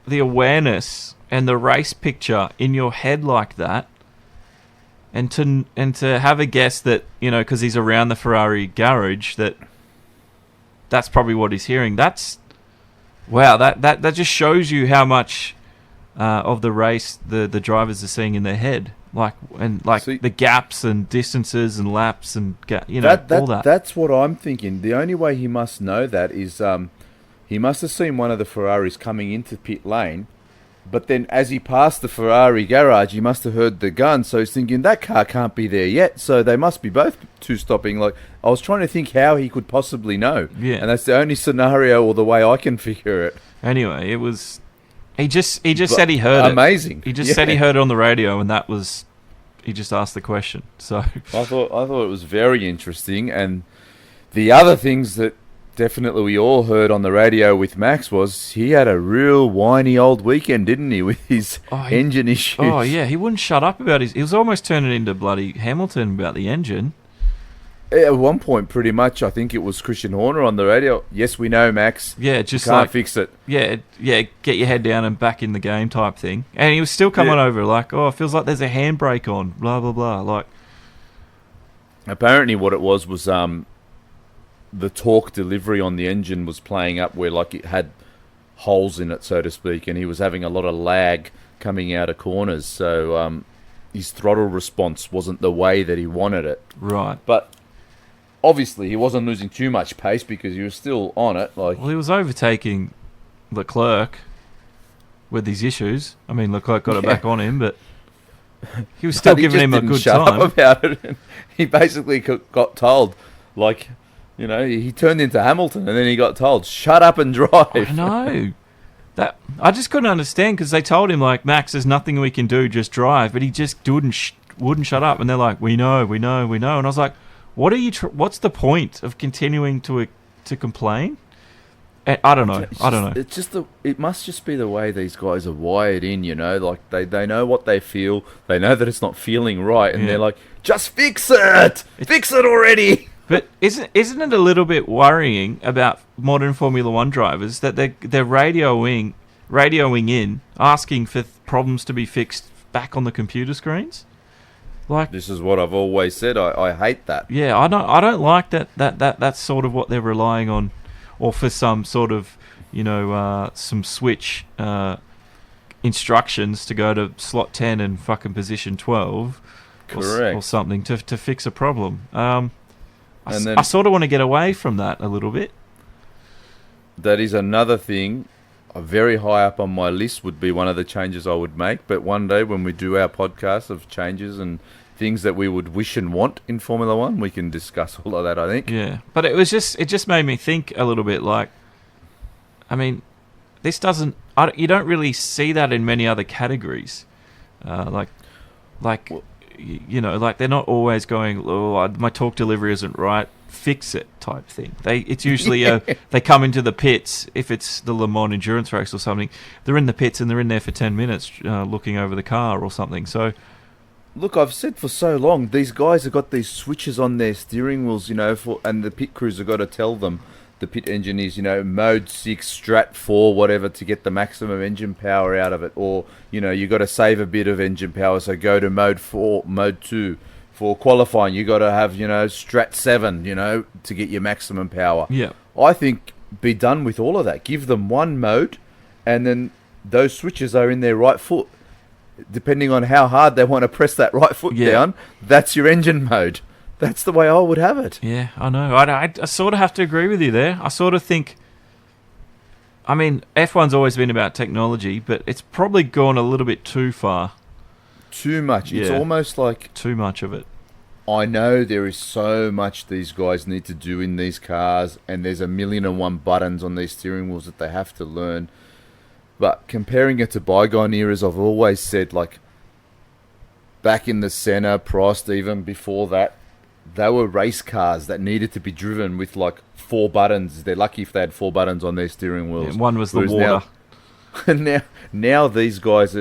awareness and the race picture in your head like that, and to have a guess that, you know, because he's around the Ferrari garage, that's probably what he's hearing. That's wow. That just shows you how much of the race the drivers are seeing in their head. See, the gaps and distances and laps and all that. That's what I'm thinking. The only way he must know that is he must have seen one of the Ferraris coming into pit lane, but then as he passed the Ferrari garage, he must have heard the gun. So he's thinking that car can't be there yet. So they must be both two stopping. Like, I was trying to think how he could possibly know. Yeah, and that's the only scenario or the way I can figure it. Anyway, it was. He just said he heard it. Amazing. He just said he heard it on the radio, and that was. He just asked the question. So I thought it was very interesting, and the other things that definitely we all heard on the radio with Max was he had a real whiny old weekend, didn't he, with his engine issues? Oh yeah, he wouldn't shut up about his. He was almost turning into bloody Hamilton about the engine. At one point, pretty much, I think it was Christian Horner on the radio. Yes, we know, Max. Yeah, just you can't fix it. Yeah, get your head down and back in the game type thing. And he was still coming over like, oh, it feels like there's a handbrake on, blah, blah, blah. Like, apparently what it was the torque delivery on the engine was playing up where like it had holes in it, so to speak, and he was having a lot of lag coming out of corners. So his throttle response wasn't the way that he wanted it. Right. But obviously, he wasn't losing too much pace because he was still on it. Well, he was overtaking Leclerc with these issues. I mean, Leclerc got it back on him, but he was still giving him a good shut time. Up about it. He basically got told, like, you know, he turned into Hamilton, and then he got told, "Shut up and drive." I know. That I just couldn't understand because they told him like, Max, there's nothing we can do, just drive. But he just wouldn't shut up, and they're like, we know, and I was like. What are you? What's the point of continuing to complain? I don't know. It's just it must just be the way these guys are wired in. You know, like they know what they feel. They know that it's not feeling right, and they're like, just fix it. Fix it already. But isn't it a little bit worrying about modern Formula One drivers that they're radioing in, asking for problems to be fixed back on the computer screens? Like, this is what I've always said. I hate that. Yeah, I don't like that. That's sort of what they're relying on, or for some sort of, you know, some switch instructions to go to slot 10 and fucking position 12, correct, or something to fix a problem. I sort of want to get away from that a little bit. That is another thing. Very high up on my list would be one of the changes I would make. But one day when we do our podcast of changes and things that we would wish and want in Formula One, we can discuss all of that, I think. Yeah, but it just made me think a little bit. Like, I mean, this doesn't. You don't really see that in many other categories. You know, like they're not always going, oh, my torque delivery isn't right, fix it type thing. It's usually they come into the pits, if it's the Le Mans endurance race or something, they're in the pits and they're in there for 10 minutes looking over the car or something. So, look, I've said for so long, these guys have got these switches on their steering wheels, you know, and the pit crews have got to tell them, the pit engineers, you know, mode 6, strat 4, whatever, to get the maximum engine power out of it. Or, you know, you got to save a bit of engine power, so go to mode 4, mode 2. For qualifying, you got to have, you know, strat 7, you know, to get your maximum power. Yeah. I think be done with all of that. Give them one mode, and then those switches are in their right foot. Depending on how hard they want to press that right foot down, that's your engine mode. That's the way I would have it. Yeah, I know. I sort of have to agree with you there. I sort of think... I mean, F1's always been about technology, but it's probably gone a little bit too far. Too much. It's almost like... Too much of it. I know there is so much these guys need to do in these cars, and there's 1,000,001 buttons on these steering wheels that they have to learn. But comparing it to bygone eras, I've always said, like, back in the Senna, Prost, even before that, they were race cars that needed to be driven with, like, 4 buttons. They're lucky if they had 4 buttons on their steering wheels. Yeah, one was the water. Now these guys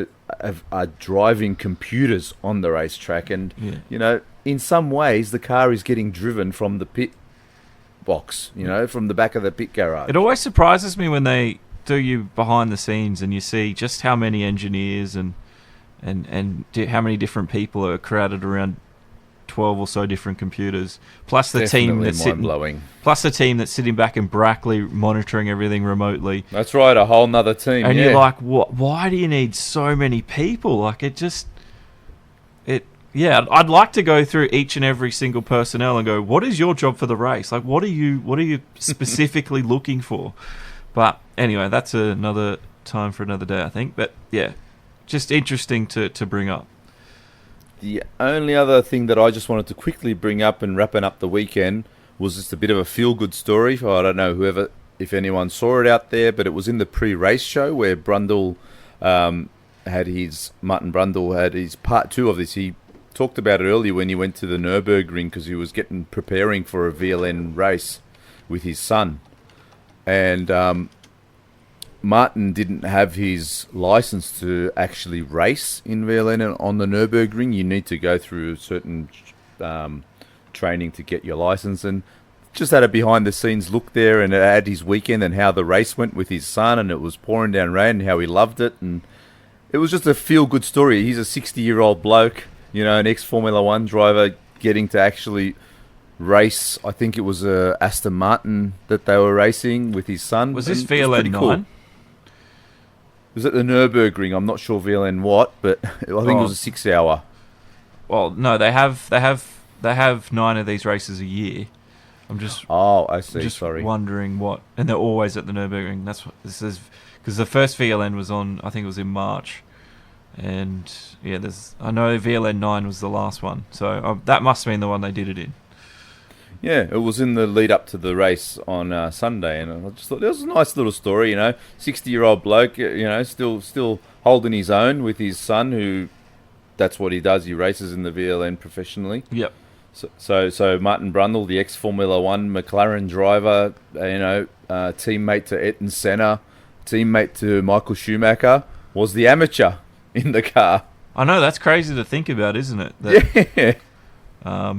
are driving computers on the racetrack, and you know, in some ways, the car is getting driven from the pit box. You know, from the back of the pit garage. It always surprises me when they do you behind the scenes and you see just how many engineers and how many different people are crowded around 12 or so different computers, plus the team that's sitting back in Brackley monitoring everything remotely. That's right, a whole nother team. And you're like, what? Why do you need so many people? Like, I'd like to go through each and every single personnel and go, what is your job for the race? Like, what are you specifically looking for? But anyway, that's another time for another day, I think. But yeah, just interesting to bring up. The only other thing that I just wanted to quickly bring up and wrapping up the weekend was just a bit of a feel-good story. I don't know if anyone saw it out there, but it was in the pre-race show where Martin Brundle had his part 2 of this. He talked about it earlier when he went to the Nürburgring because he was preparing for a VLN race with his son. And Martin didn't have his license to actually race in VLN on the Nürburgring. You need to go through certain training to get your license, and just had a behind-the-scenes look there, and it had his weekend and how the race went with his son, and it was pouring down rain and how he loved it, and it was just a feel-good story. He's a 60-year-old bloke, you know, an ex-Formula 1 driver getting to actually race. I think it was Aston Martin that they were racing with his son. Was this VLN 9? Cool. It was at the Nürburgring. I'm not sure VLN what, but I think it was a 6-hour. Well, no, they have 9 of these races a year. I'm just I see. Sorry, wondering what, and they're always at the Nürburgring. That's what this is, because the first VLN was on. I think it was in March, and yeah, I know VLN 9 was the last one, so that must have been the one they did it in. Yeah, it was in the lead up to the race on Sunday, and I just thought it was a nice little story, you know. 60-year-old bloke, you know, still holding his own with his son, who that's what he does. He races in the VLN professionally. Yep. So Martin Brundle, the ex-Formula 1 McLaren driver, you know, teammate to Ayrton Senna, teammate to Michael Schumacher, was the amateur in the car. I know, that's crazy to think about, isn't it? That, yeah.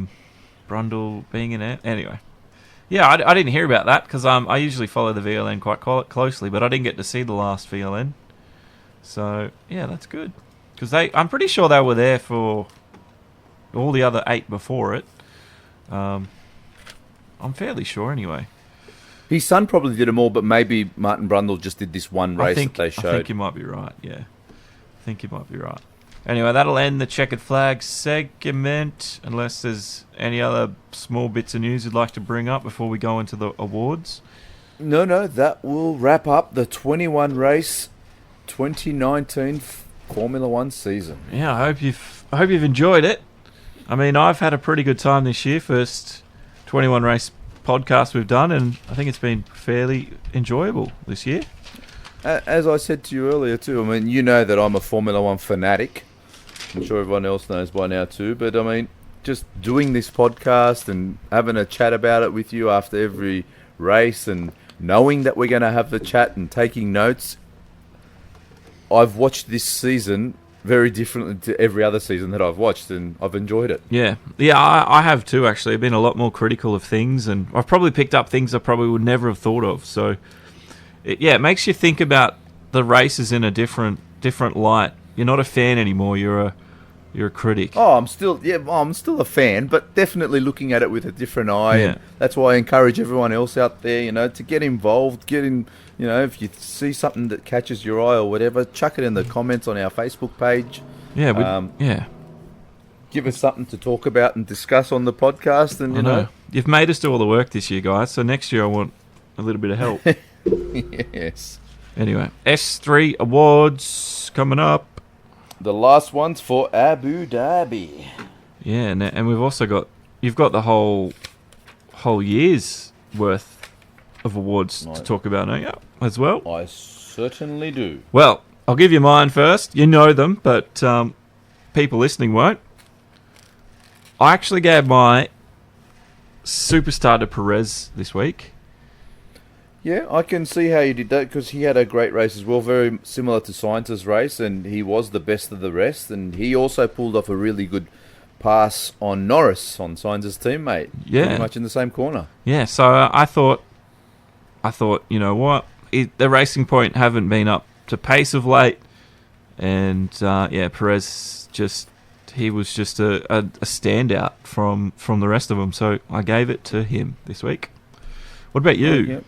Brundle being in it. Anyway. Yeah, I didn't hear about that because I usually follow the VLN quite closely, but I didn't get to see the last VLN. So, yeah, that's good. Because I'm pretty sure they were there for all the other 8 before it. I'm fairly sure anyway. His son probably did them all, but maybe Martin Brundle just did this one race that they showed. I think you might be right, yeah. I think you might be right. Anyway, that'll end the checkered flag segment, unless there's any other small bits of news you'd like to bring up before we go into the awards. No, that will wrap up the 21 race 2019 Formula 1 season. Yeah, I hope you've enjoyed it. I mean, I've had a pretty good time this year. First 21 race podcast we've done, and I think it's been fairly enjoyable this year. As I said to you earlier too, I mean, you know that I'm a Formula 1 fanatic. I'm sure everyone else knows by now too, but I mean, just doing this podcast and having a chat about it with you after every race and knowing that we're going to have the chat and taking notes, I've watched this season very differently to every other season that I've watched, and I've enjoyed it. Yeah, I have too, actually. I've been a lot more critical of things, and I've probably picked up things I probably would never have thought of, so it makes you think about the races in a different light. You're not a fan anymore. You're a critic. Oh, I'm still a fan, but definitely looking at it with a different eye. Yeah. And that's why I encourage everyone else out there, you know, to get involved. Get in, you know, if you see something that catches your eye or whatever, chuck it in the comments on our Facebook page. Yeah, give us something to talk about and discuss on the podcast. And you know, you've made us do all the work this year, guys. So next year I want a little bit of help. Yes. Anyway, S3 awards coming up. The last one's for Abu Dhabi. Yeah, and we've also you've got the whole year's worth of awards to talk about, don't you, as well? I Certainly do. Well, I'll give you mine first. You know them, but people listening won't. I actually gave my superstar to Perez this week. Yeah, I can see how you did that because he had a great race as well, very similar to Sainz's race, and he was the best of the rest. And he also pulled off a really good pass on Norris, on Sainz's teammate. Yeah, pretty much in the same corner. Yeah, so I thought, you know what, the Racing Point haven't been up to pace of late, and Perez he was just a standout from the rest of them. So I gave it to him this week. What about you? Yeah.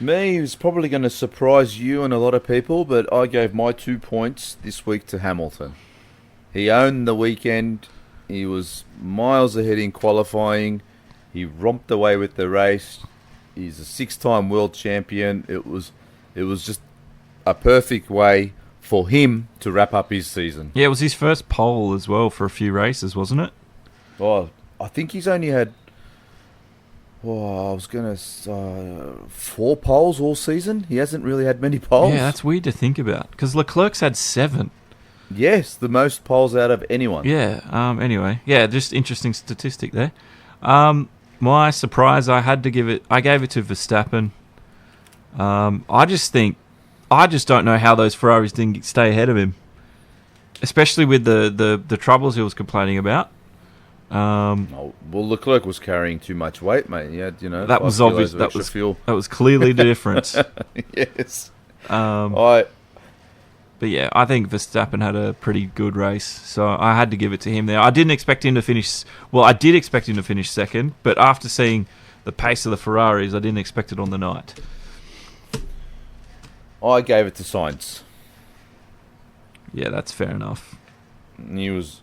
Me, who's probably going to surprise you and a lot of people, but I gave my 2 points this week to Hamilton. He owned the weekend. He was miles ahead in qualifying. He romped away with the race. He's a 6-time world champion. It was just a perfect way for him to wrap up his season. Yeah, it was his first pole as well for a few races, wasn't it? Oh, I think he's only had... Well, I was going to 4 poles all season. He hasn't really had many poles. Yeah, that's weird to think about because Leclerc's had 7. Yes, the most poles out of anyone. Yeah. Anyway, yeah, just interesting statistic there. My surprise, I gave it to Verstappen. I just don't know how those Ferraris didn't stay ahead of him, especially with the troubles he was complaining about. Well, Leclerc was carrying too much weight, mate. He had, that was obvious. That was clearly the difference. Yes. But yeah, I think Verstappen had a pretty good race, so I had to give it to him there. I didn't expect him to finish... Well, I did expect him to finish second, but after seeing the pace of the Ferraris, I didn't expect it on the night. I gave it to Sainz. Yeah, that's fair enough. He was...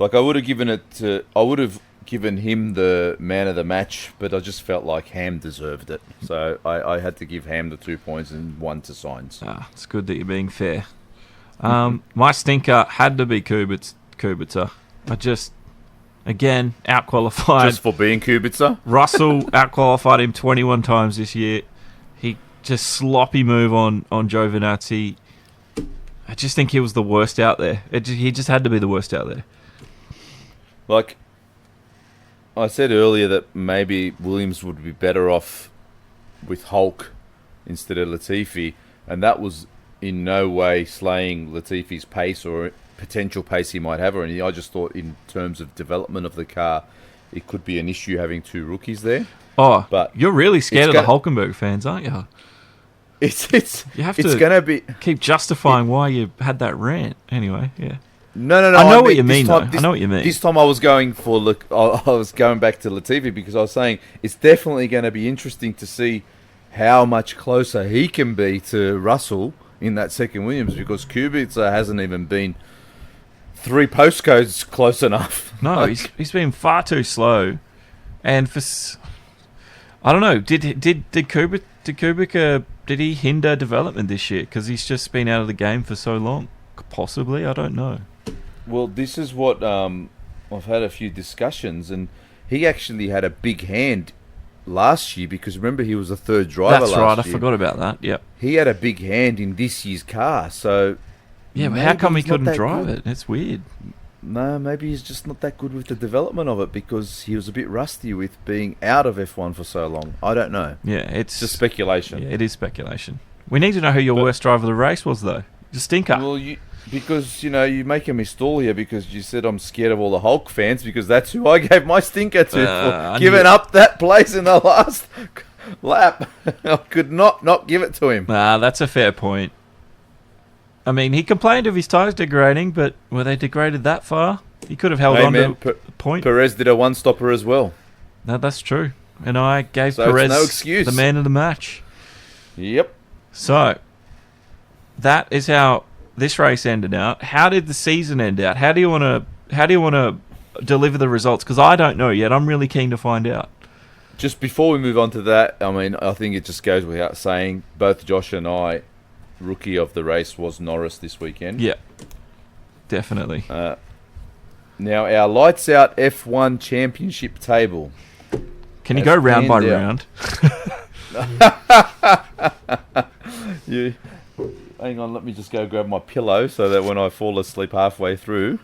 I would have given him the man of the match, but I just felt like Ham deserved it. So I had to give Ham the 2 points and 1 to Sainz. It's good that you're being fair. My stinker had to be Kubica. I just, again, outqualified. Just for being Kubica? Russell outqualified him 21 times this year. He just sloppy move on Giovinazzi. I just think he was the worst out there. He just had to be the worst out there. Like I said earlier that maybe Williams would be better off with Hulk instead of Latifi, and that was in no way slaying Latifi's pace or potential pace he might have or anything. I just thought in terms of development of the car, it could be an issue having 2 rookies there. Oh, but you're really scared of the Hulkenberg fans, aren't you? You have to keep justifying why you had that rant. Anyway, yeah. No. I know what you mean, though. I know what you mean. This time I was going back to Latifi because I was saying it's definitely going to be interesting to see how much closer he can be to Russell in that second Williams because Kubica hasn't even been 3 postcodes close enough. No, he's been far too slow, and I don't know. Did Kubica did he hinder development this year because he's just been out of the game for so long? Possibly, I don't know. Well, this is what I've had a few discussions, and he actually had a big hand last year because remember he was the 3rd driver last year. That's right, I forgot about that. Yep. He had a big hand in this year's car, so yeah, but how come he couldn't drive it? It's weird. No, maybe he's just not that good with the development of it because he was a bit rusty with being out of F1 for so long. I don't know. Yeah, it's just speculation. Yeah, it is speculation. We need to know who your worst driver of the race was, though. The stinker. Well, because you're making me stall here because you said I'm scared of all the Hulk fans because that's who I gave my stinker to for giving up that place in the last lap. I could not give it to him. That's a fair point. I mean, he complained of his tyres degrading, but were they degraded that far? He could have held on to a point. Perez did a one-stopper as well. No, that's true. And I gave Perez no excuse. The man of the match. Yep. So, that is how this race ended out. How did the season end out? How do you want to deliver the results? Because I don't know yet. I'm really keen to find out. Just before we move on to that, I mean, I think it just goes without saying, both Josh and I, rookie of the race was Norris this weekend. Yeah, definitely. Now, our lights out F1 championship table. Can you go round by round? You, hang on, let me just go grab my pillow so that when I fall asleep halfway through.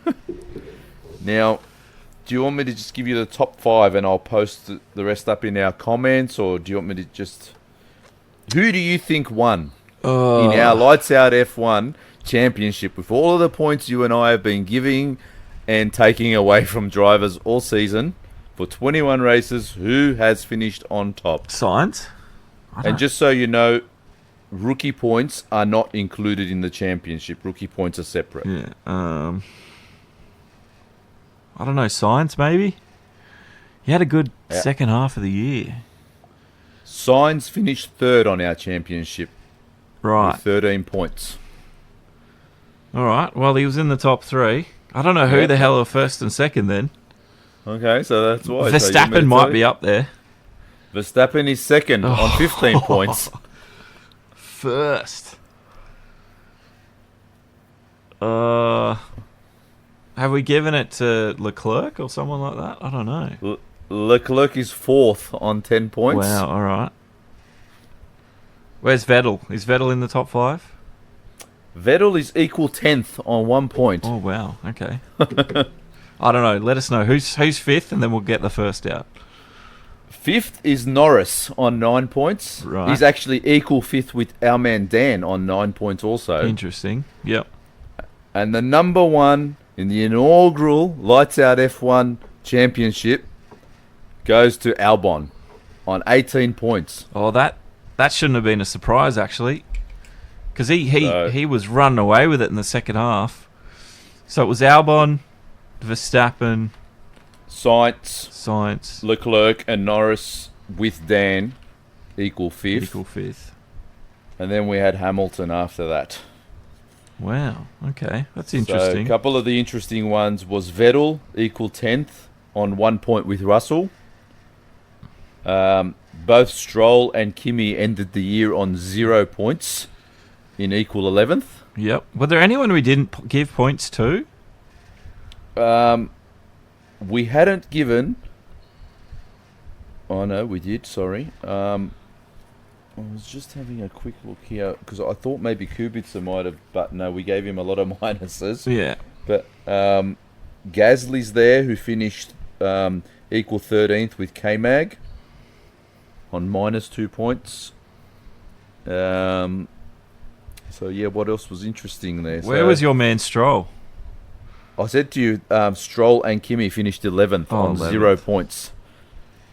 Now, do you want me to just give you the top 5 and I'll post the rest up in our comments, or do you want me to just... Who do you think won in our Lights Out F1 championship with all of the points you and I have been giving and taking away from drivers all season for 21 races? Who has finished on top? Sainz? And just so you know, rookie points are not included in the championship. Rookie points are separate. Yeah. I don't know, Sainz maybe? He had a good second half of the year. Sainz finished 3rd on our championship. Right. With 13 points. All right. Well, he was in the top 3. I don't know who the hell are first and second then. Okay, so that's why. Verstappen might be up there. Verstappen is second on 15 points. First. Have we given it to Leclerc or someone like that? I don't know. Leclerc is 4th on 10 points. Wow, all right. Where's Vettel? Is Vettel in the top 5? Vettel is equal 10th on 1 point. Oh, wow. Okay. I don't know. Let us know. Who's 5th, and then we'll get the first out. 5th is Norris on 9 points. Right. He's actually equal 5th with our man Dan on 9 points also. Interesting. Yep. And the number 1 in the inaugural Lights Out F1 championship goes to Albon on 18 points. Oh, that shouldn't have been a surprise, actually. Because he was running away with it in the second half. So it was Albon, Verstappen, Sainz, Leclerc, and Norris with Dan equal 5th. And then we had Hamilton after that. Wow. Okay, that's interesting. So a couple of the interesting ones was Vettel equal 10th on 1 point with Russell. Both Stroll and Kimi ended the year on 0 points in equal 11th. Yep. Were there anyone we didn't give points to? We hadn't given... Oh, no, we did, sorry. I was just having a quick look here, because I thought maybe Kubica might have, but no, we gave him a lot of minuses. Yeah. But Gasly's there, who finished equal 13th with K-Mag on -2 points. So, yeah, what else was interesting there? Where was your man Stroll? I said to you, Stroll and Kimi finished 11th on 0 points.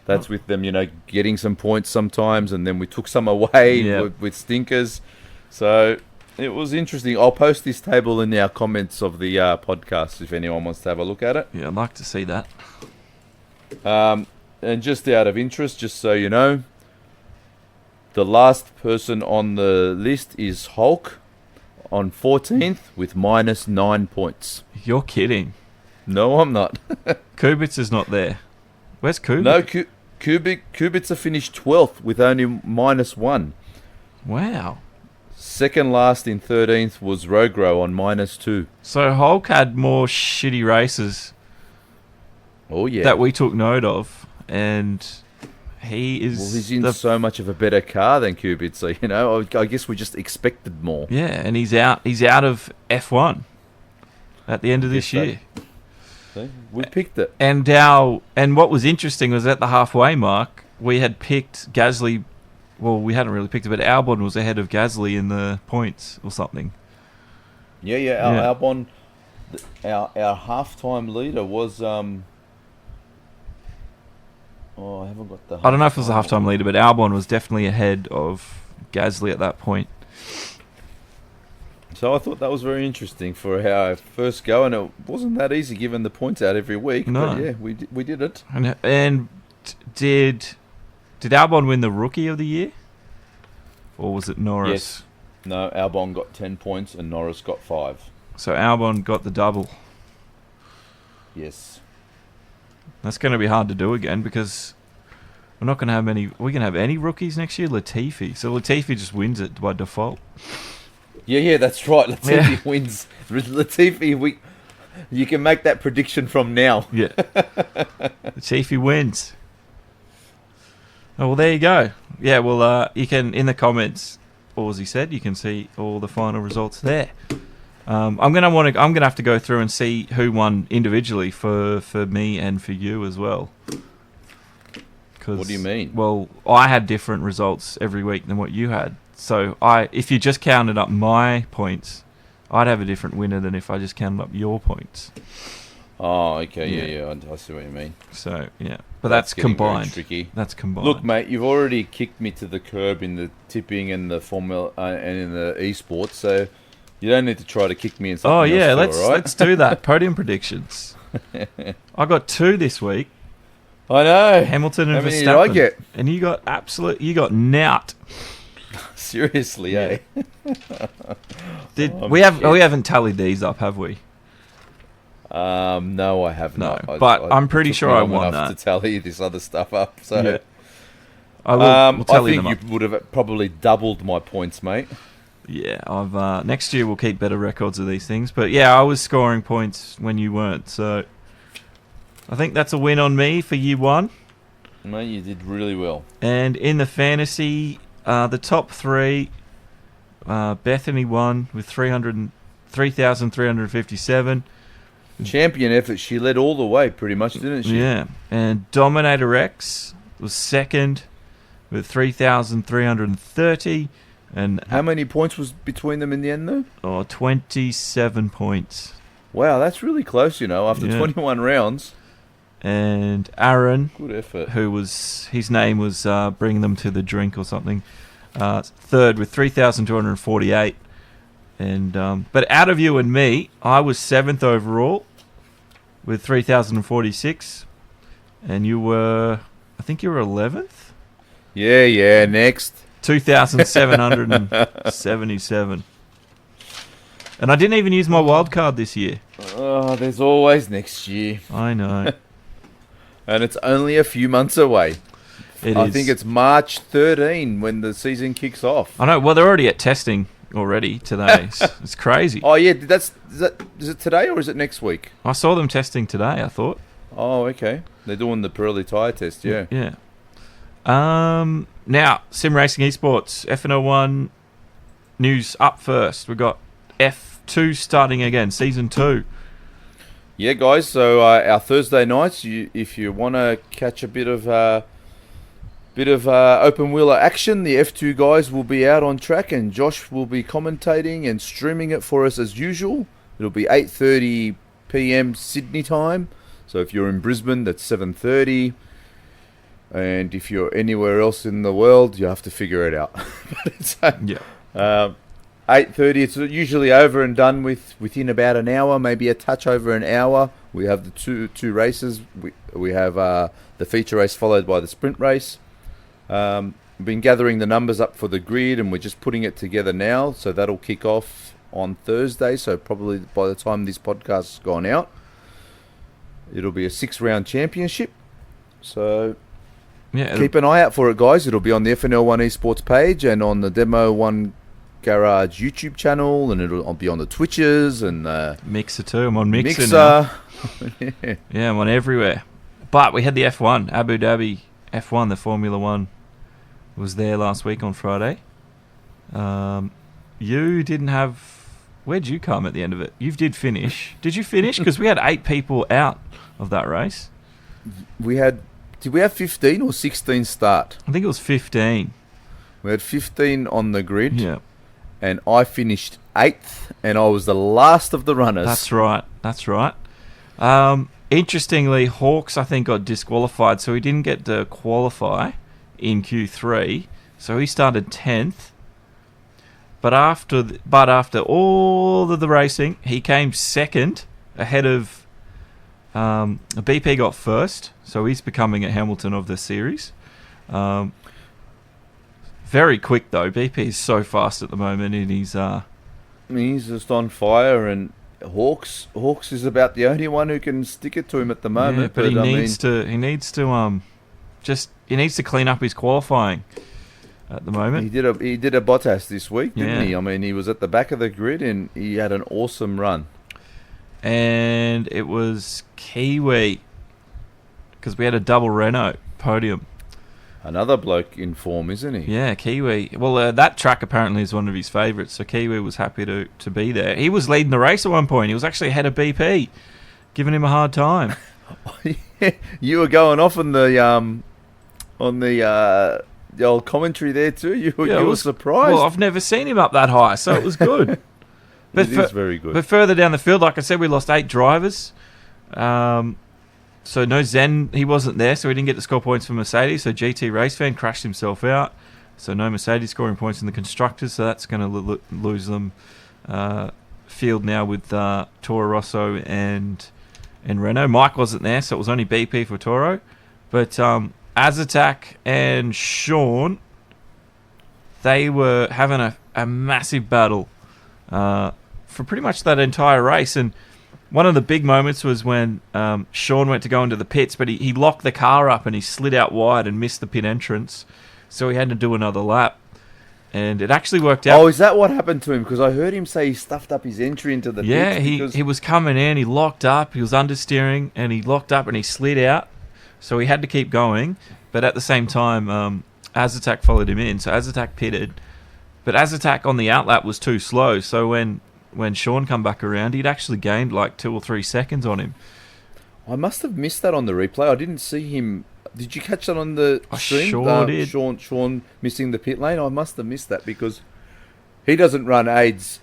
That's with them, getting some points sometimes, and then we took some away with stinkers. So it was interesting. I'll post this table in our comments of the podcast if anyone wants to have a look at it. Yeah, I'd like to see that. And just out of interest, just so you know, the last person on the list is Hulk on 14th with -9 points. You're kidding. No, I'm not. Kubica's not there. Where's Kubica? No, Kubica finished 12th with only -1. Wow. Second last in 13th was Rogro on -2. So Hulk had more shitty races that we took note of, and he is... Well, he's in so much of a better car than Kubica, I guess we just expected more. Yeah, and he's out of F1 at the end of this year. We picked it. And what was interesting was at the halfway mark, we had picked Gasly. Well, we hadn't really picked it, but Albon was ahead of Gasly in the points or something. Yeah. Albon, our halftime leader was. I haven't got the. I don't know if it was the halftime leader, but Albon was definitely ahead of Gasly at that point. So I thought that was very interesting for our first go, and it wasn't that easy giving the points out every week. No. But yeah, we did it. And did Albon win the Rookie of the Year? Or was it Norris? Yes. No, Albon got 10 points and Norris got 5. So Albon got the double. Yes. That's going to be hard to do again because we're not going to have many... Are we going to have any rookies next year? Latifi. So Latifi just wins it by default. Yeah, that's right. Latifi wins. Latifi, you can make that prediction from now. Yeah. Latifi wins. Oh, well, there you go. Yeah, well, you can, in the comments, Aussie said. You can see all the final results there. I'm gonna have to go through and see who won individually for me and for you as well. What do you mean? Well, I had different results every week than what you had. So if you just counted up my points, I'd have a different winner than if I just counted up your points. Oh, okay, yeah, I see what you mean. So yeah, but that's combined. Tricky. That's combined. Look, mate, you've already kicked me to the curb in the tipping and the formula and in the eSports, so you don't need to try to kick me in something. Oh yeah, else too, all right? let's do that. Podium predictions. I got 2 this week. I know. Hamilton and How many Verstappen. did I get? And you got Nout. Seriously, eh? We haven't tallied these up, have we? No, I have No, not. but I'm pretty took sure me I long won enough that. to tally this other stuff up. So, Yeah. I will I tally think them up. you would have probably doubled my points, mate. Yeah, I've next year we'll keep better records of these things. But yeah, I was scoring points when you weren't, so I think that's a win on me for year 1. Mate, you did really well. And in the fantasy, the top 3, Bethany won with 3,357. Champion effort. She led all the way, pretty much, didn't she? Yeah, and Dominator X was second with 3,330. And How many points was between them in the end, though? 27 points. Wow, that's really close, after Yeah. 21 rounds. And Aaron, Good effort. his name was Bring Them to the Drink or something, third with 3,248. And but out of you and me, I was 7th overall with 3,046, and you were, I think you were 11th. Yeah, next. 2,777. And I didn't even use my wild card this year. Oh, there's always next year. I know. And it's only a few months away. I is. think it's March 13 when the season kicks off. I know. Well, they're already at testing already today. It's crazy. Oh, yeah, is it today or is it next week? I saw them testing today, I thought. Oh, okay. They're doing the Pirelli tyre test, yeah. Yeah. Now, SimRacing eSports, F101 news up first. We've got F2 starting again, Season 2. Yeah, guys, so our Thursday nights, if you want to catch a bit of open wheeler action, the F2 guys will be out on track and Josh will be commentating and streaming it for us as usual. It'll be 8:30 p.m. Sydney time. So if you're in Brisbane, that's 7:30. And if you're anywhere else in the world, you have to figure it out. But it's, 8:30. It's usually over and done within about an hour, maybe a touch over an hour. We have the two races. We have the feature race followed by the sprint race. We've been gathering the numbers up for the grid, and we're just putting it together now. So that'll kick off on Thursday. So probably by the time this podcast has gone out, it'll be a 6-round championship. So keep an eye out for it, guys. It'll be on the FNL1 Esports page and on the Demo 1 Garage YouTube channel, and it'll be on the Twitches and Mixer too. I'm on Mixer now. Yeah, I'm on everywhere. But we had the F1, Abu Dhabi F1, the Formula 1 was there last week on Friday. You didn't have... Where'd you come at the end of it? You did finish. Did you finish? Because we had 8 people out of that race. Did we have 15 or 16 start? I think it was 15. We had 15 on the grid. Yeah. And I finished 8th, and I was the last of the runners. That's right. Interestingly, Hawks, I think, got disqualified, so he didn't get to qualify in Q3. So he started 10th. But after all of the racing, he came second ahead of BP got first, so he's becoming a Hamilton of the series. Very quick though. BP is so fast at the moment, and he's just on fire. And Hawks is about the only one who can stick it to him at the moment. Yeah, but he needs to clean up his qualifying at the moment. He did a Bottas this week, didn't Yeah. he? I mean, he was at the back of the grid and he had an awesome run. And it was Kiwi, because we had a double Renault podium. Another bloke in form, isn't he? Yeah, Kiwi. Well, that track apparently is one of his favourites, so Kiwi was happy to be there. He was leading the race at one point. He was actually ahead of BP, giving him a hard time. You were going off on the old commentary there too. You were surprised. Well, I've never seen him up that high, so it was good. It is very good. But further down the field, like I said, we lost 8 drivers. So no Zen, he wasn't there, so he didn't get to score points for Mercedes. So GT Race Fan crashed himself out. So no Mercedes scoring points in the constructors. So that's going to lose them field now with Toro Rosso and Renault. Mike wasn't there, so it was only BP for Toro. But Azatak and Sean, they were having a massive battle for pretty much that entire race. And one of the big moments was when Sean went to go into the pits, but he locked the car up and he slid out wide and missed the pit entrance. So he had to do another lap. And it actually worked out. Oh, is that what happened to him? Because I heard him say he stuffed up his entry into the pits. Yeah, he was coming in, he locked up, he was understeering, and he locked up and he slid out. So he had to keep going. But at the same time, Azatak followed him in. So Azatak pitted. But Azatak on the outlap was too slow. So when Sean come back around, he'd actually gained like 2 or 3 seconds on him. I must have missed that on the replay. I didn't see him. Did you catch that on the stream? Sure did. Sean missing the pit lane. I must have missed that because he doesn't run aids,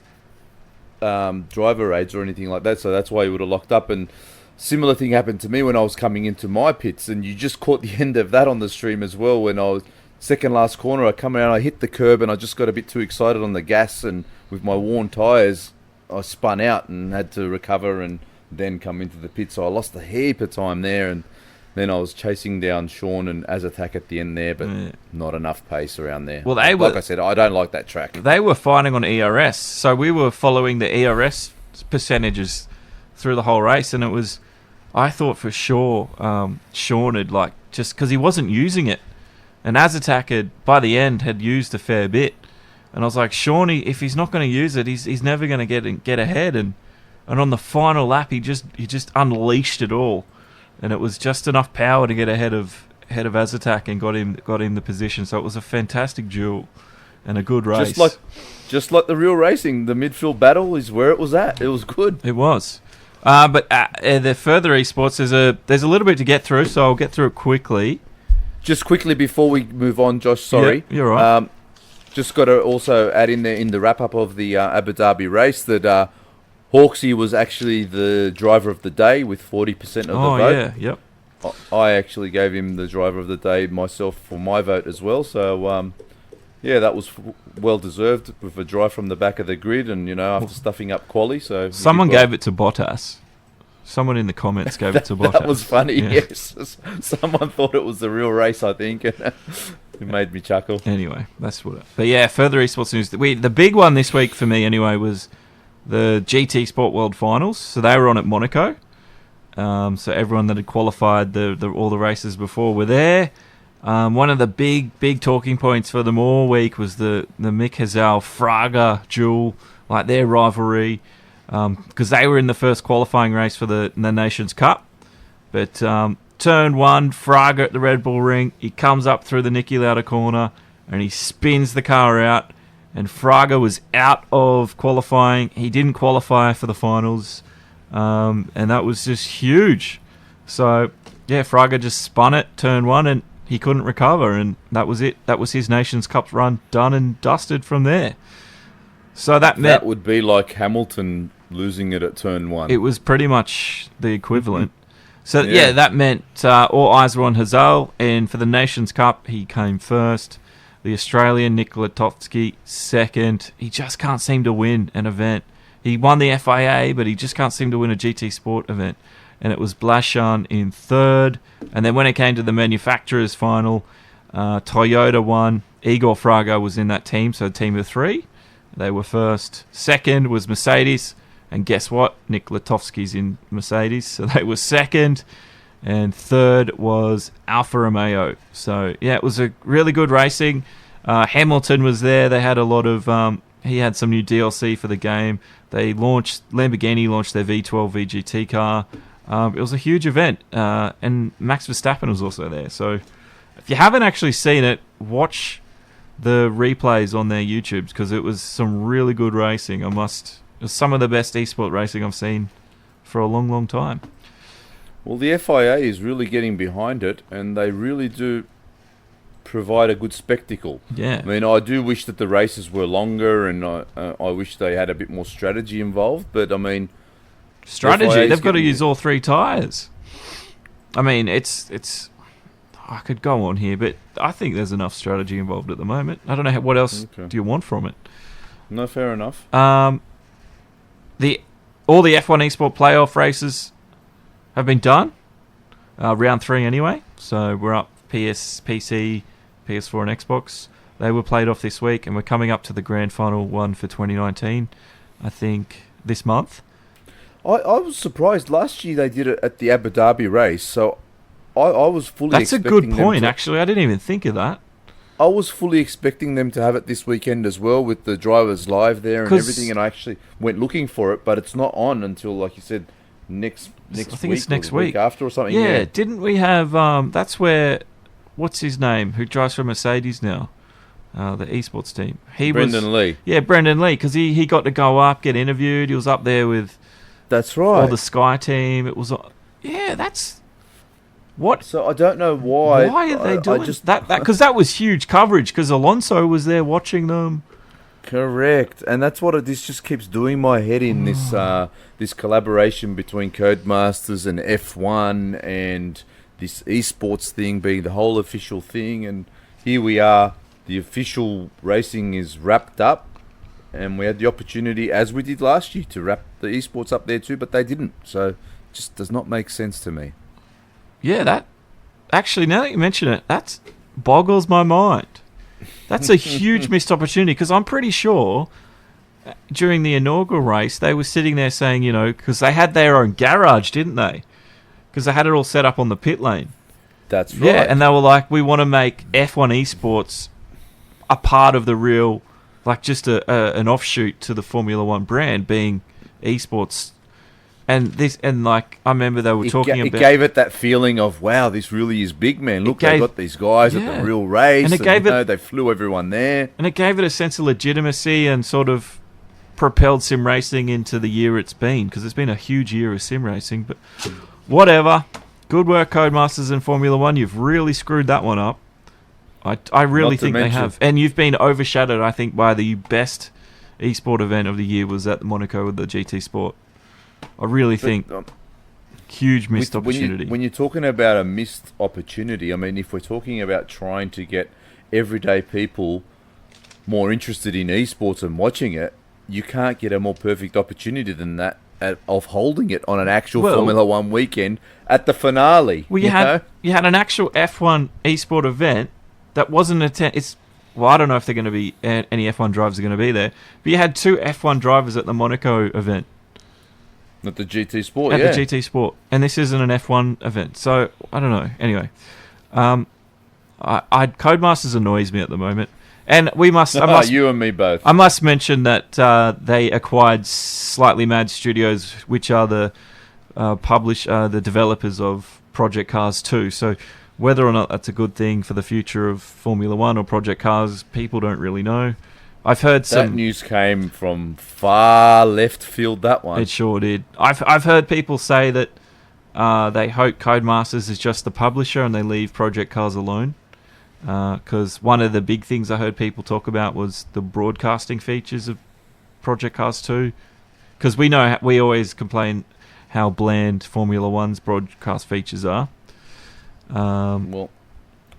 driver aids or anything like that. So that's why he would have locked up. And similar thing happened to me when I was coming into my pits, and you just caught the end of that on the stream as well. When I was second last corner, I come around, I hit the curb, and I just got a bit too excited on the gas, and with my worn tyres, I spun out and had to recover and then come into the pit. So I lost a heap of time there, and then I was chasing down Sean and Azatak at the end there, but not enough pace around there. Well, like I said, I don't like that track. They were fighting on ERS, so we were following the ERS percentages through the whole race, and it was, I thought for sure Sean had, like, just because he wasn't using it, and Azatak had, by the end, had used a fair bit. And I was like, Shawnee, if he's not going to use it, he's never going to get ahead. And on the final lap, he just unleashed it all, and it was just enough power to get ahead of Azatak and got him the position. So it was a fantastic duel and a good race. Just like the real racing, the midfield battle is where it was at. It was good. It was. But the further esports, there's a little bit to get through, so I'll get through it quickly. Just quickly before we move on, Josh. Sorry, yeah, you're right. Just got to also add in there in the wrap-up of the Abu Dhabi race that Hawksy was actually the driver of the day with 40% of the vote. Oh, yeah, yep. I actually gave him the driver of the day myself for my vote as well. So, yeah, that was well-deserved with a drive from the back of the grid and, after stuffing up quali. So someone gave it to Bottas. Someone in the comments gave it to Bottas. That was funny, yes. Someone thought it was the real race, I think. It made me chuckle. Anyway, that's what. But yeah, further esports news. The big one this week for me, anyway, was the GT Sport World Finals. So they were on at Monaco. So everyone that had qualified all the races before were there. One of the big talking points for them all week was the Mick Hazal-Fraga duel, like their rivalry. Because they were in the first qualifying race for the Nations Cup. But turn 1, Fraga at the Red Bull Ring. He comes up through the Niki Lauda corner and he spins the car out. And Fraga was out of qualifying. He didn't qualify for the finals. And that was just huge. So, yeah, Fraga just spun it, turn 1, and he couldn't recover. And that was it. That was his Nations Cup run done and dusted from there. So that meant... That would be like Hamilton losing it at turn 1. It was pretty much the equivalent. So, yeah, that meant all eyes were on Hazal, and for the Nations Cup, he came first. The Australian, Nick Latovsky, second. He just can't seem to win an event. He won the FIA, but he just can't seem to win a GT Sport event. And it was Blashan in third. And then when it came to the manufacturers final, Toyota won. Igor Fraga was in that team, so a team of 3. They were first. Second was Mercedes. And guess what? Nick Latovsky's in Mercedes. So they were second. And third was Alfa Romeo. So, yeah, it was a really good racing. Hamilton was there. They had a lot of... he had some new DLC for the game. Lamborghini launched their V12 VGT car. It was a huge event. And Max Verstappen was also there. So, If you haven't actually seen it, watch the replays on their YouTubes because it was some really good racing. It was some of the best eSport racing I've seen for a long, long time. Well, the FIA is really getting behind it, and they really do provide a good spectacle. Yeah. I mean, I do wish that the races were longer, and I wish they had a bit more strategy involved. But I mean, strategy. They've got to use all 3 tyres. I mean, it's. I could go on here, but I think there's enough strategy involved at the moment. I don't know what else do you want from it. No, fair enough. All the F1 Esport playoff races have been done. Round 3 anyway. So we're up PC, PS4 and Xbox. They were played off this week, and we're coming up to the grand final one for 2019, I think, this month. I was surprised. Last year they did it at the Abu Dhabi race, so I was fully That's a expecting good point, actually. I didn't even think of that. I was fully expecting them to have it this weekend as well, with the drivers live there and everything, and I actually went looking for it, but it's not on until, like you said, next I think week, it's next or the week after or something. Yeah, didn't we have... that's where... What's his name? Who drives for Mercedes now? The eSports team. Brendan Lee. Yeah, Brendan Lee, because he got to go up, get interviewed. He was up there with... That's right. All the Sky team. It was... Yeah, that's... What? So I don't know why. Why are they doing that? Because that was huge coverage. Because Alonso was there watching them. Correct, and that's what this just keeps doing my head in this collaboration between Codemasters and F1 and this eSports thing being the whole official thing. And here we are. The official racing is wrapped up, and we had the opportunity, as we did last year, to wrap the eSports up there too, but they didn't. So it just does not make sense to me. Yeah, that actually, now that you mention it, that boggles my mind. That's a huge missed opportunity because I'm pretty sure during the inaugural race they were sitting there saying, because they had their own garage, didn't they? Because they had it all set up on the pit lane. That's right. Yeah, and they were like, we want to make F1 eSports a part of the real, like just an offshoot to the Formula One brand being eSports. And I remember they were talking about... It gave it that feeling of, wow, this really is big, man. Look, they got these guys at the real race. And they flew everyone there. And it gave it a sense of legitimacy and sort of propelled SimRacing into the year it's been. Because it's been a huge year of SimRacing. But whatever. Good work, Codemasters and Formula One. You've really screwed that one up. I really think they have. And you've been overshadowed, I think, by the best eSport event of the year was at Monaco with the GT Sport. I really think huge missed opportunity. When you're talking about a missed opportunity, I mean, if we're talking about trying to get everyday people more interested in esports and watching it, you can't get a more perfect opportunity than that of holding it on an actual Formula One weekend at the finale. Well, you had an actual F1 esport event that wasn't I don't know if they're going to be any F1 drivers are going to be there, but you had 2 F1 drivers at the Monaco event. At the GT Sport, the GT Sport. And this isn't an F1 event. So, I don't know. Anyway. Codemasters annoys me at the moment. And you and me both. I must mention that they acquired Slightly Mad Studios, which are the the developers of Project Cars 2. So, whether or not that's a good thing for the future of Formula One or Project Cars, people don't really know. I've heard that news came from far left field. That one, it sure did. I've heard people say that they hope Codemasters is just the publisher and they leave Project Cars alone. Because one of the big things I heard people talk about was the broadcasting features of Project Cars 2. Because we always complain how bland Formula One's broadcast features are. Well,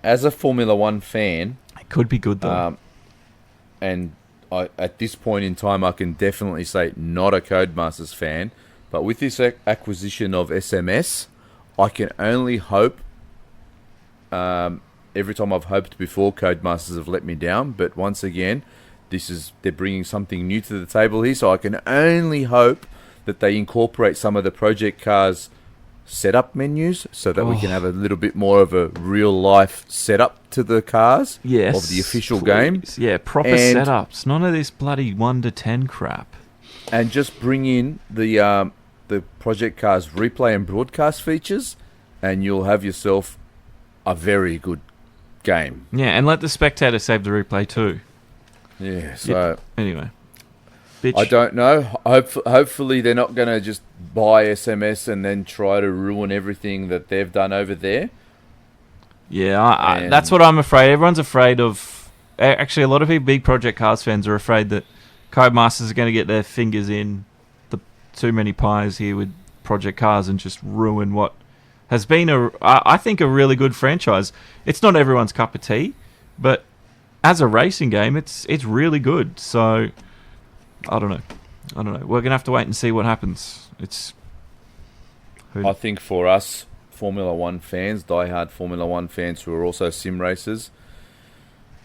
as a Formula One fan, it could be good though. And at this point in time, I can definitely say not a Codemasters fan. But with this acquisition of SMS, I can only hope. Every time I've hoped before, Codemasters have let me down. But once again, they're bringing something new to the table here. So I can only hope that they incorporate some of the Project Cars setup menus so that we can have a little bit more of a real life setup to the cars of the official game. Yeah, proper setups. None of this bloody 1 to 10 crap. And just bring in the Project Cars replay and broadcast features, and you'll have yourself a very good game. Yeah, and let the spectator save the replay too. Yeah, so... Anyway. Bitch. I don't know. Hopefully they're not going to just buy SMS and then try to ruin everything that they've done over there. Yeah, that's what I'm afraid. Everyone's afraid of... Actually, a lot of people, big Project Cars fans, are afraid that Codemasters are going to get their fingers in the too many pies here with Project Cars and just ruin what has been, I think, a really good franchise. It's not everyone's cup of tea, but as a racing game, it's really good. So... I don't know. We're going to have to wait and see what happens. I think for us, Formula 1 fans, diehard Formula 1 fans who are also sim racers,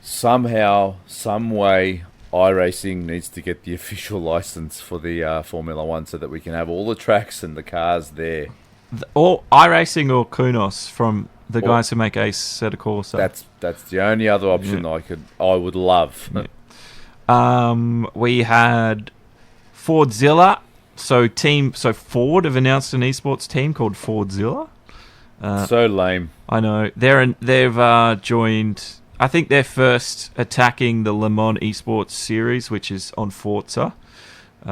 somehow, some way, iRacing needs to get the official license for the Formula 1 so that we can have all the tracks and the cars there. Or iRacing or Kunos from the guys who make Ace Set a Corsa. That's the only other option I would love. Yeah. We had Fordzilla. So Ford have announced an eSports team called Fordzilla. So lame. I know. They've joined. I think they're first attacking the Le Mans eSports series, which is on Forza.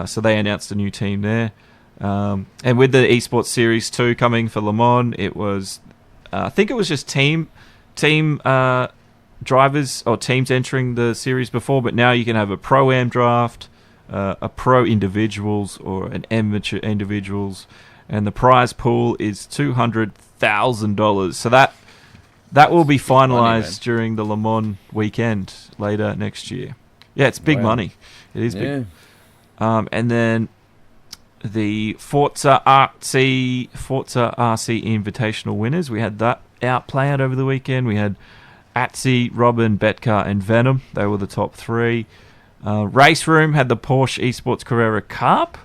So they announced a new team there. And with the eSports series 2 coming for Le Mans, it was, I think it was just team drivers or teams entering the series before, but now you can have a pro-am draft, a pro individuals or an amateur individuals, and the prize pool is $200,000. So that will be finalised during the Le Mans weekend later next year. Yeah, it's big money. It is big. And then the Forza RC Invitational winners, we had that play out over the weekend. We had Atsi, Robin, Betka, and Venom. They were the top 3. Race Room had the Porsche Esports Carrera Cup,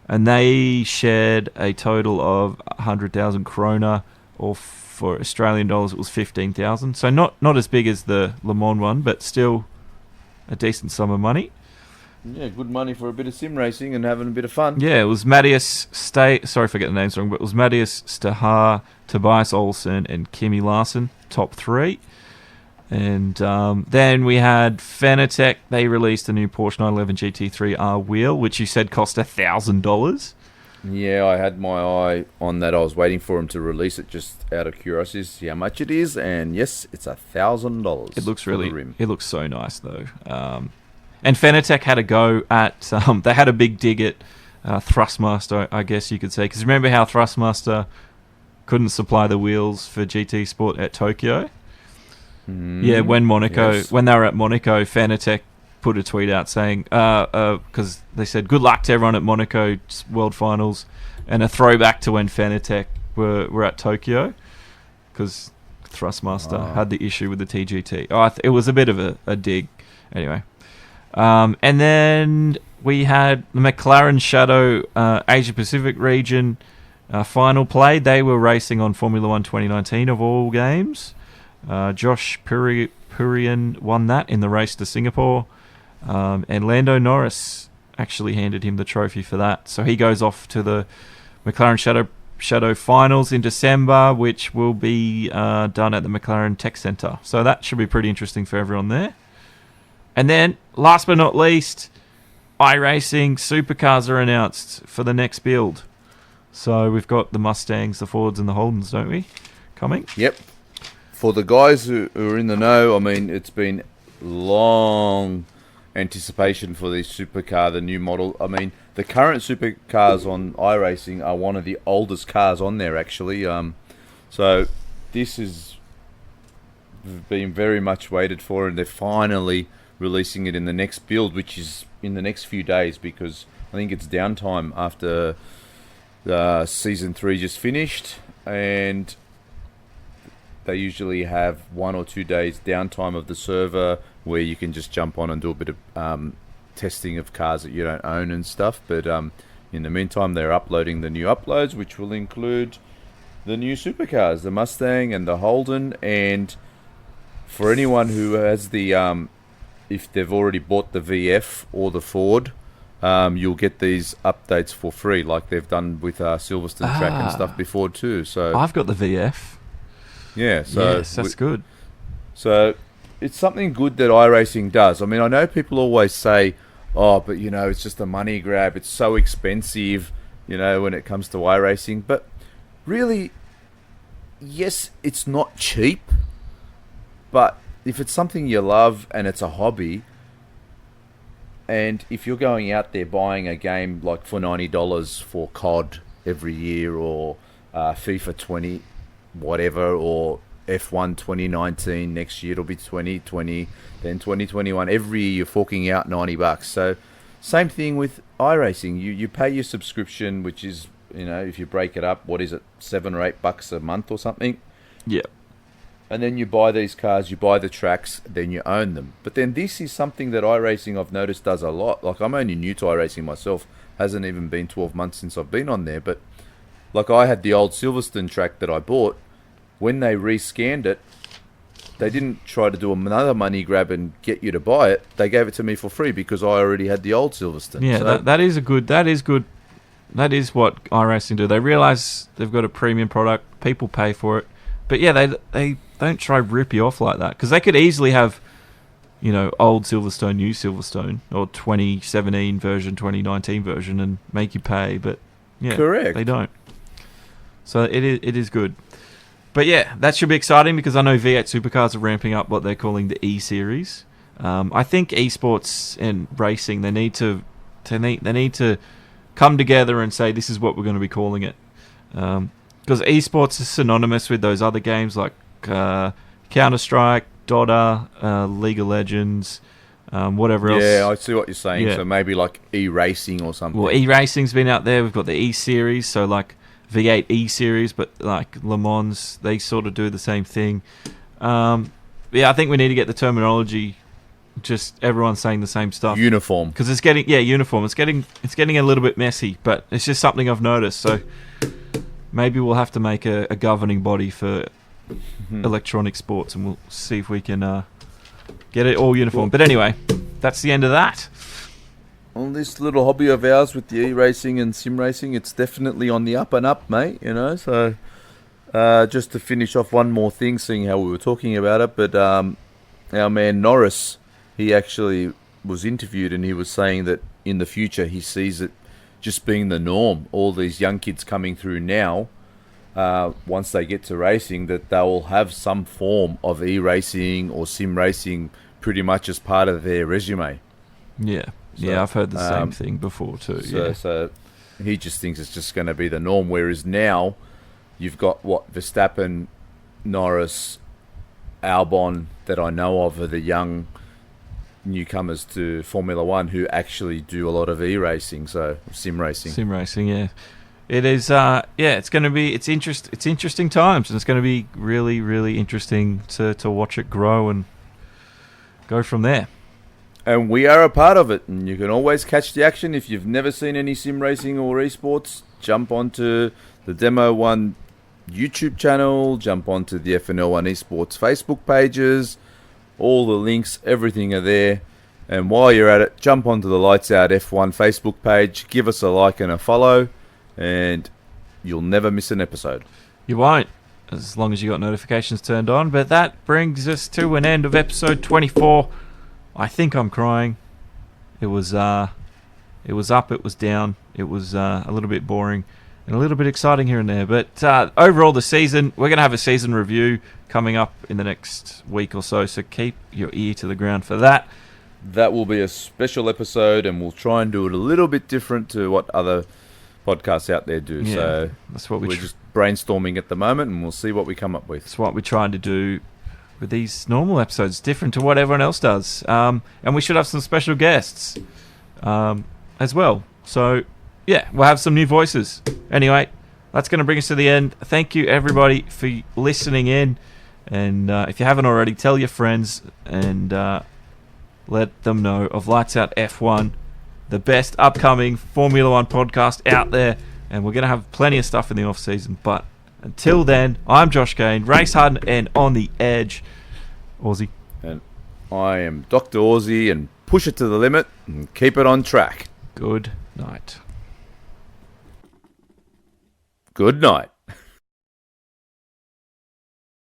and they shared a total of 100,000 krona, or for Australian dollars, it was 15,000. So not as big as the Le Mans one, but still a decent sum of money. Yeah, good money for a bit of sim racing and having a bit of fun. Yeah, it was Matthias sorry if I get the names wrong, but it was Matthias Stahar, Tobias Olsen, and Kimi Larsen, top 3. And then we had Fanatec. They released a new Porsche 911 GT3 R wheel, which you said cost $1,000. Yeah, I had my eye on that. I was waiting for him to release it just out of curiosity to see how much it is. And yes, it's $1,000. It looks so nice though. And Fanatec had a go at. They had a big dig at Thrustmaster, I guess you could say, because remember how Thrustmaster couldn't supply the wheels for GT Sport at Tokyo. Yeah, when they were at Monaco, Fanatec put a tweet out saying, because they said good luck to everyone at Monaco World Finals, and a throwback to when Fanatec were at Tokyo, because Thrustmaster had the issue with the TGT. It was a bit of a dig, anyway. And then we had the McLaren Shadow Asia Pacific region final play. They were racing on Formula 1 2019 of all games. Josh Purian won that in the race to Singapore, and Lando Norris actually handed him the trophy for that. So he goes off to the McLaren Shadow finals in December, which will be done at the McLaren Tech Centre. So that should be pretty interesting for everyone there. And then, last but not least, iRacing supercars are announced for the next build. So we've got the Mustangs, the Fords, and the Holdens, don't we, coming? Yep. For the guys who are in the know, I mean, it's been long anticipation for this supercar, the new model. I mean, the current supercars on iRacing are one of the oldest cars on there, actually. So this has been very much waited for, and they're finally releasing it in the next build, which is in the next few days, because I think it's downtime after Season 3 just finished, and they usually have 1 or 2 days downtime of the server where you can just jump on and do a bit of testing of cars that you don't own and stuff. But in the meantime, they're uploading the new uploads, which will include the new supercars, the Mustang and the Holden. And for anyone who has the, if they've already bought the VF or the Ford, you'll get these updates for free, like they've done with Silverstone track and stuff before too. So I've got the VF. Yeah, so yes, that's good. So it's something good that iRacing does. I mean, I know people always say, oh, but, it's just a money grab. It's so expensive, when it comes to iRacing. But really, yes, it's not cheap. But if it's something you love and it's a hobby, and if you're going out there buying a game like for $90 for COD every year, or FIFA 20, whatever, or F1 2019, next year it'll be 2020, then 2021, every year you're forking out $90. So same thing with iRacing. You pay your subscription, which is, if you break it up, what is it, $7 or $8 a month or something? Yeah. And then you buy these cars, you buy the tracks, then you own them. But then this is something that iRacing, I've noticed, does a lot. Like, I'm only new to iRacing myself. Hasn't even been 12 months since I've been on there. But, like, I had the old Silverstone track that I bought. When they rescanned it, they didn't try to do another money grab and get you to buy it. They gave it to me for free because I already had the old Silverstone. Yeah, so, that is good. That is what iRacing do. They realise they've got a premium product. People pay for it. But yeah, they don't try to rip you off like that, because they could easily have, old Silverstone, new Silverstone, or 2017 version, 2019 version, and make you pay. But yeah, correct, they don't. So it is good. But yeah, that should be exciting, because I know V8 Supercars are ramping up what they're calling the E Series. I think eSports and racing, they need to come together and say, this is what we're going to be calling it. Because eSports is synonymous with those other games like Counter-Strike, Dota, League of Legends, whatever else. Yeah, I see what you're saying. Yeah. So maybe like eRacing or something. Well, eRacing's been out there. We've got the E-Series, so like V8 E-Series, but like Le Mans, they sort of do the same thing. Yeah, I think we need to get the terminology, just everyone saying the same stuff. Uniform. Because it's getting, uniform. It's getting a little bit messy, but it's just something I've noticed, so maybe we'll have to make a governing body for electronic sports, and we'll see if we can get it all uniform. But anyway, that's the end of that. On this little hobby of ours with the e-racing and sim racing, it's definitely on the up and up, mate. So just to finish off one more thing, seeing how we were talking about it, but our man Norris, he actually was interviewed, and he was saying that in the future he sees it just being the norm. All these young kids coming through now, once they get to racing, that they will have some form of e-racing or sim racing pretty much as part of their resume. Yeah, I've heard the same thing before too. So he just thinks it's just going to be the norm, whereas now you've got Verstappen, Norris, Albon, that I know of, are the young newcomers to Formula One who actually do a lot of e-racing, so sim racing. Yeah, it is. It's going to be. It's interesting times, and it's going to be really, really interesting to watch it grow and go from there. And we are a part of it, and you can always catch the action. If you've never seen any sim racing or esports, jump onto the Demo One YouTube channel, jump onto the FNL1 Esports Facebook pages. All the links, everything are there. And while you're at it, jump onto the Lights Out F1 Facebook page, give us a like and a follow, and you'll never miss an episode. You won't, as long as you got notifications turned on. But that brings us to an end of episode 24. I think I'm crying. It was up, it was down. It was a little bit boring and a little bit exciting here and there. But overall, the season, we're going to have a season review coming up in the next week or so, so keep your ear to the ground for that. That will be a special episode, and we'll try and do it a little bit different to what other podcasts out there do. Yeah, so that's what we're just brainstorming at the moment, and we'll see what we come up with. That's what we're trying to do with these normal episodes, different to what everyone else does. And we should have some special guests as well. So, yeah, we'll have some new voices. Anyway, that's going to bring us to the end. Thank you, everybody, for listening in. And if you haven't already, tell your friends and let them know of Lights Out F1, the best upcoming Formula One podcast out there. And we're going to have plenty of stuff in the off-season. But until then, I'm Josh Kane, race hard and on the edge. Aussie. And I am Dr. Aussie, and push it to the limit and keep it on track. Good night. Good night.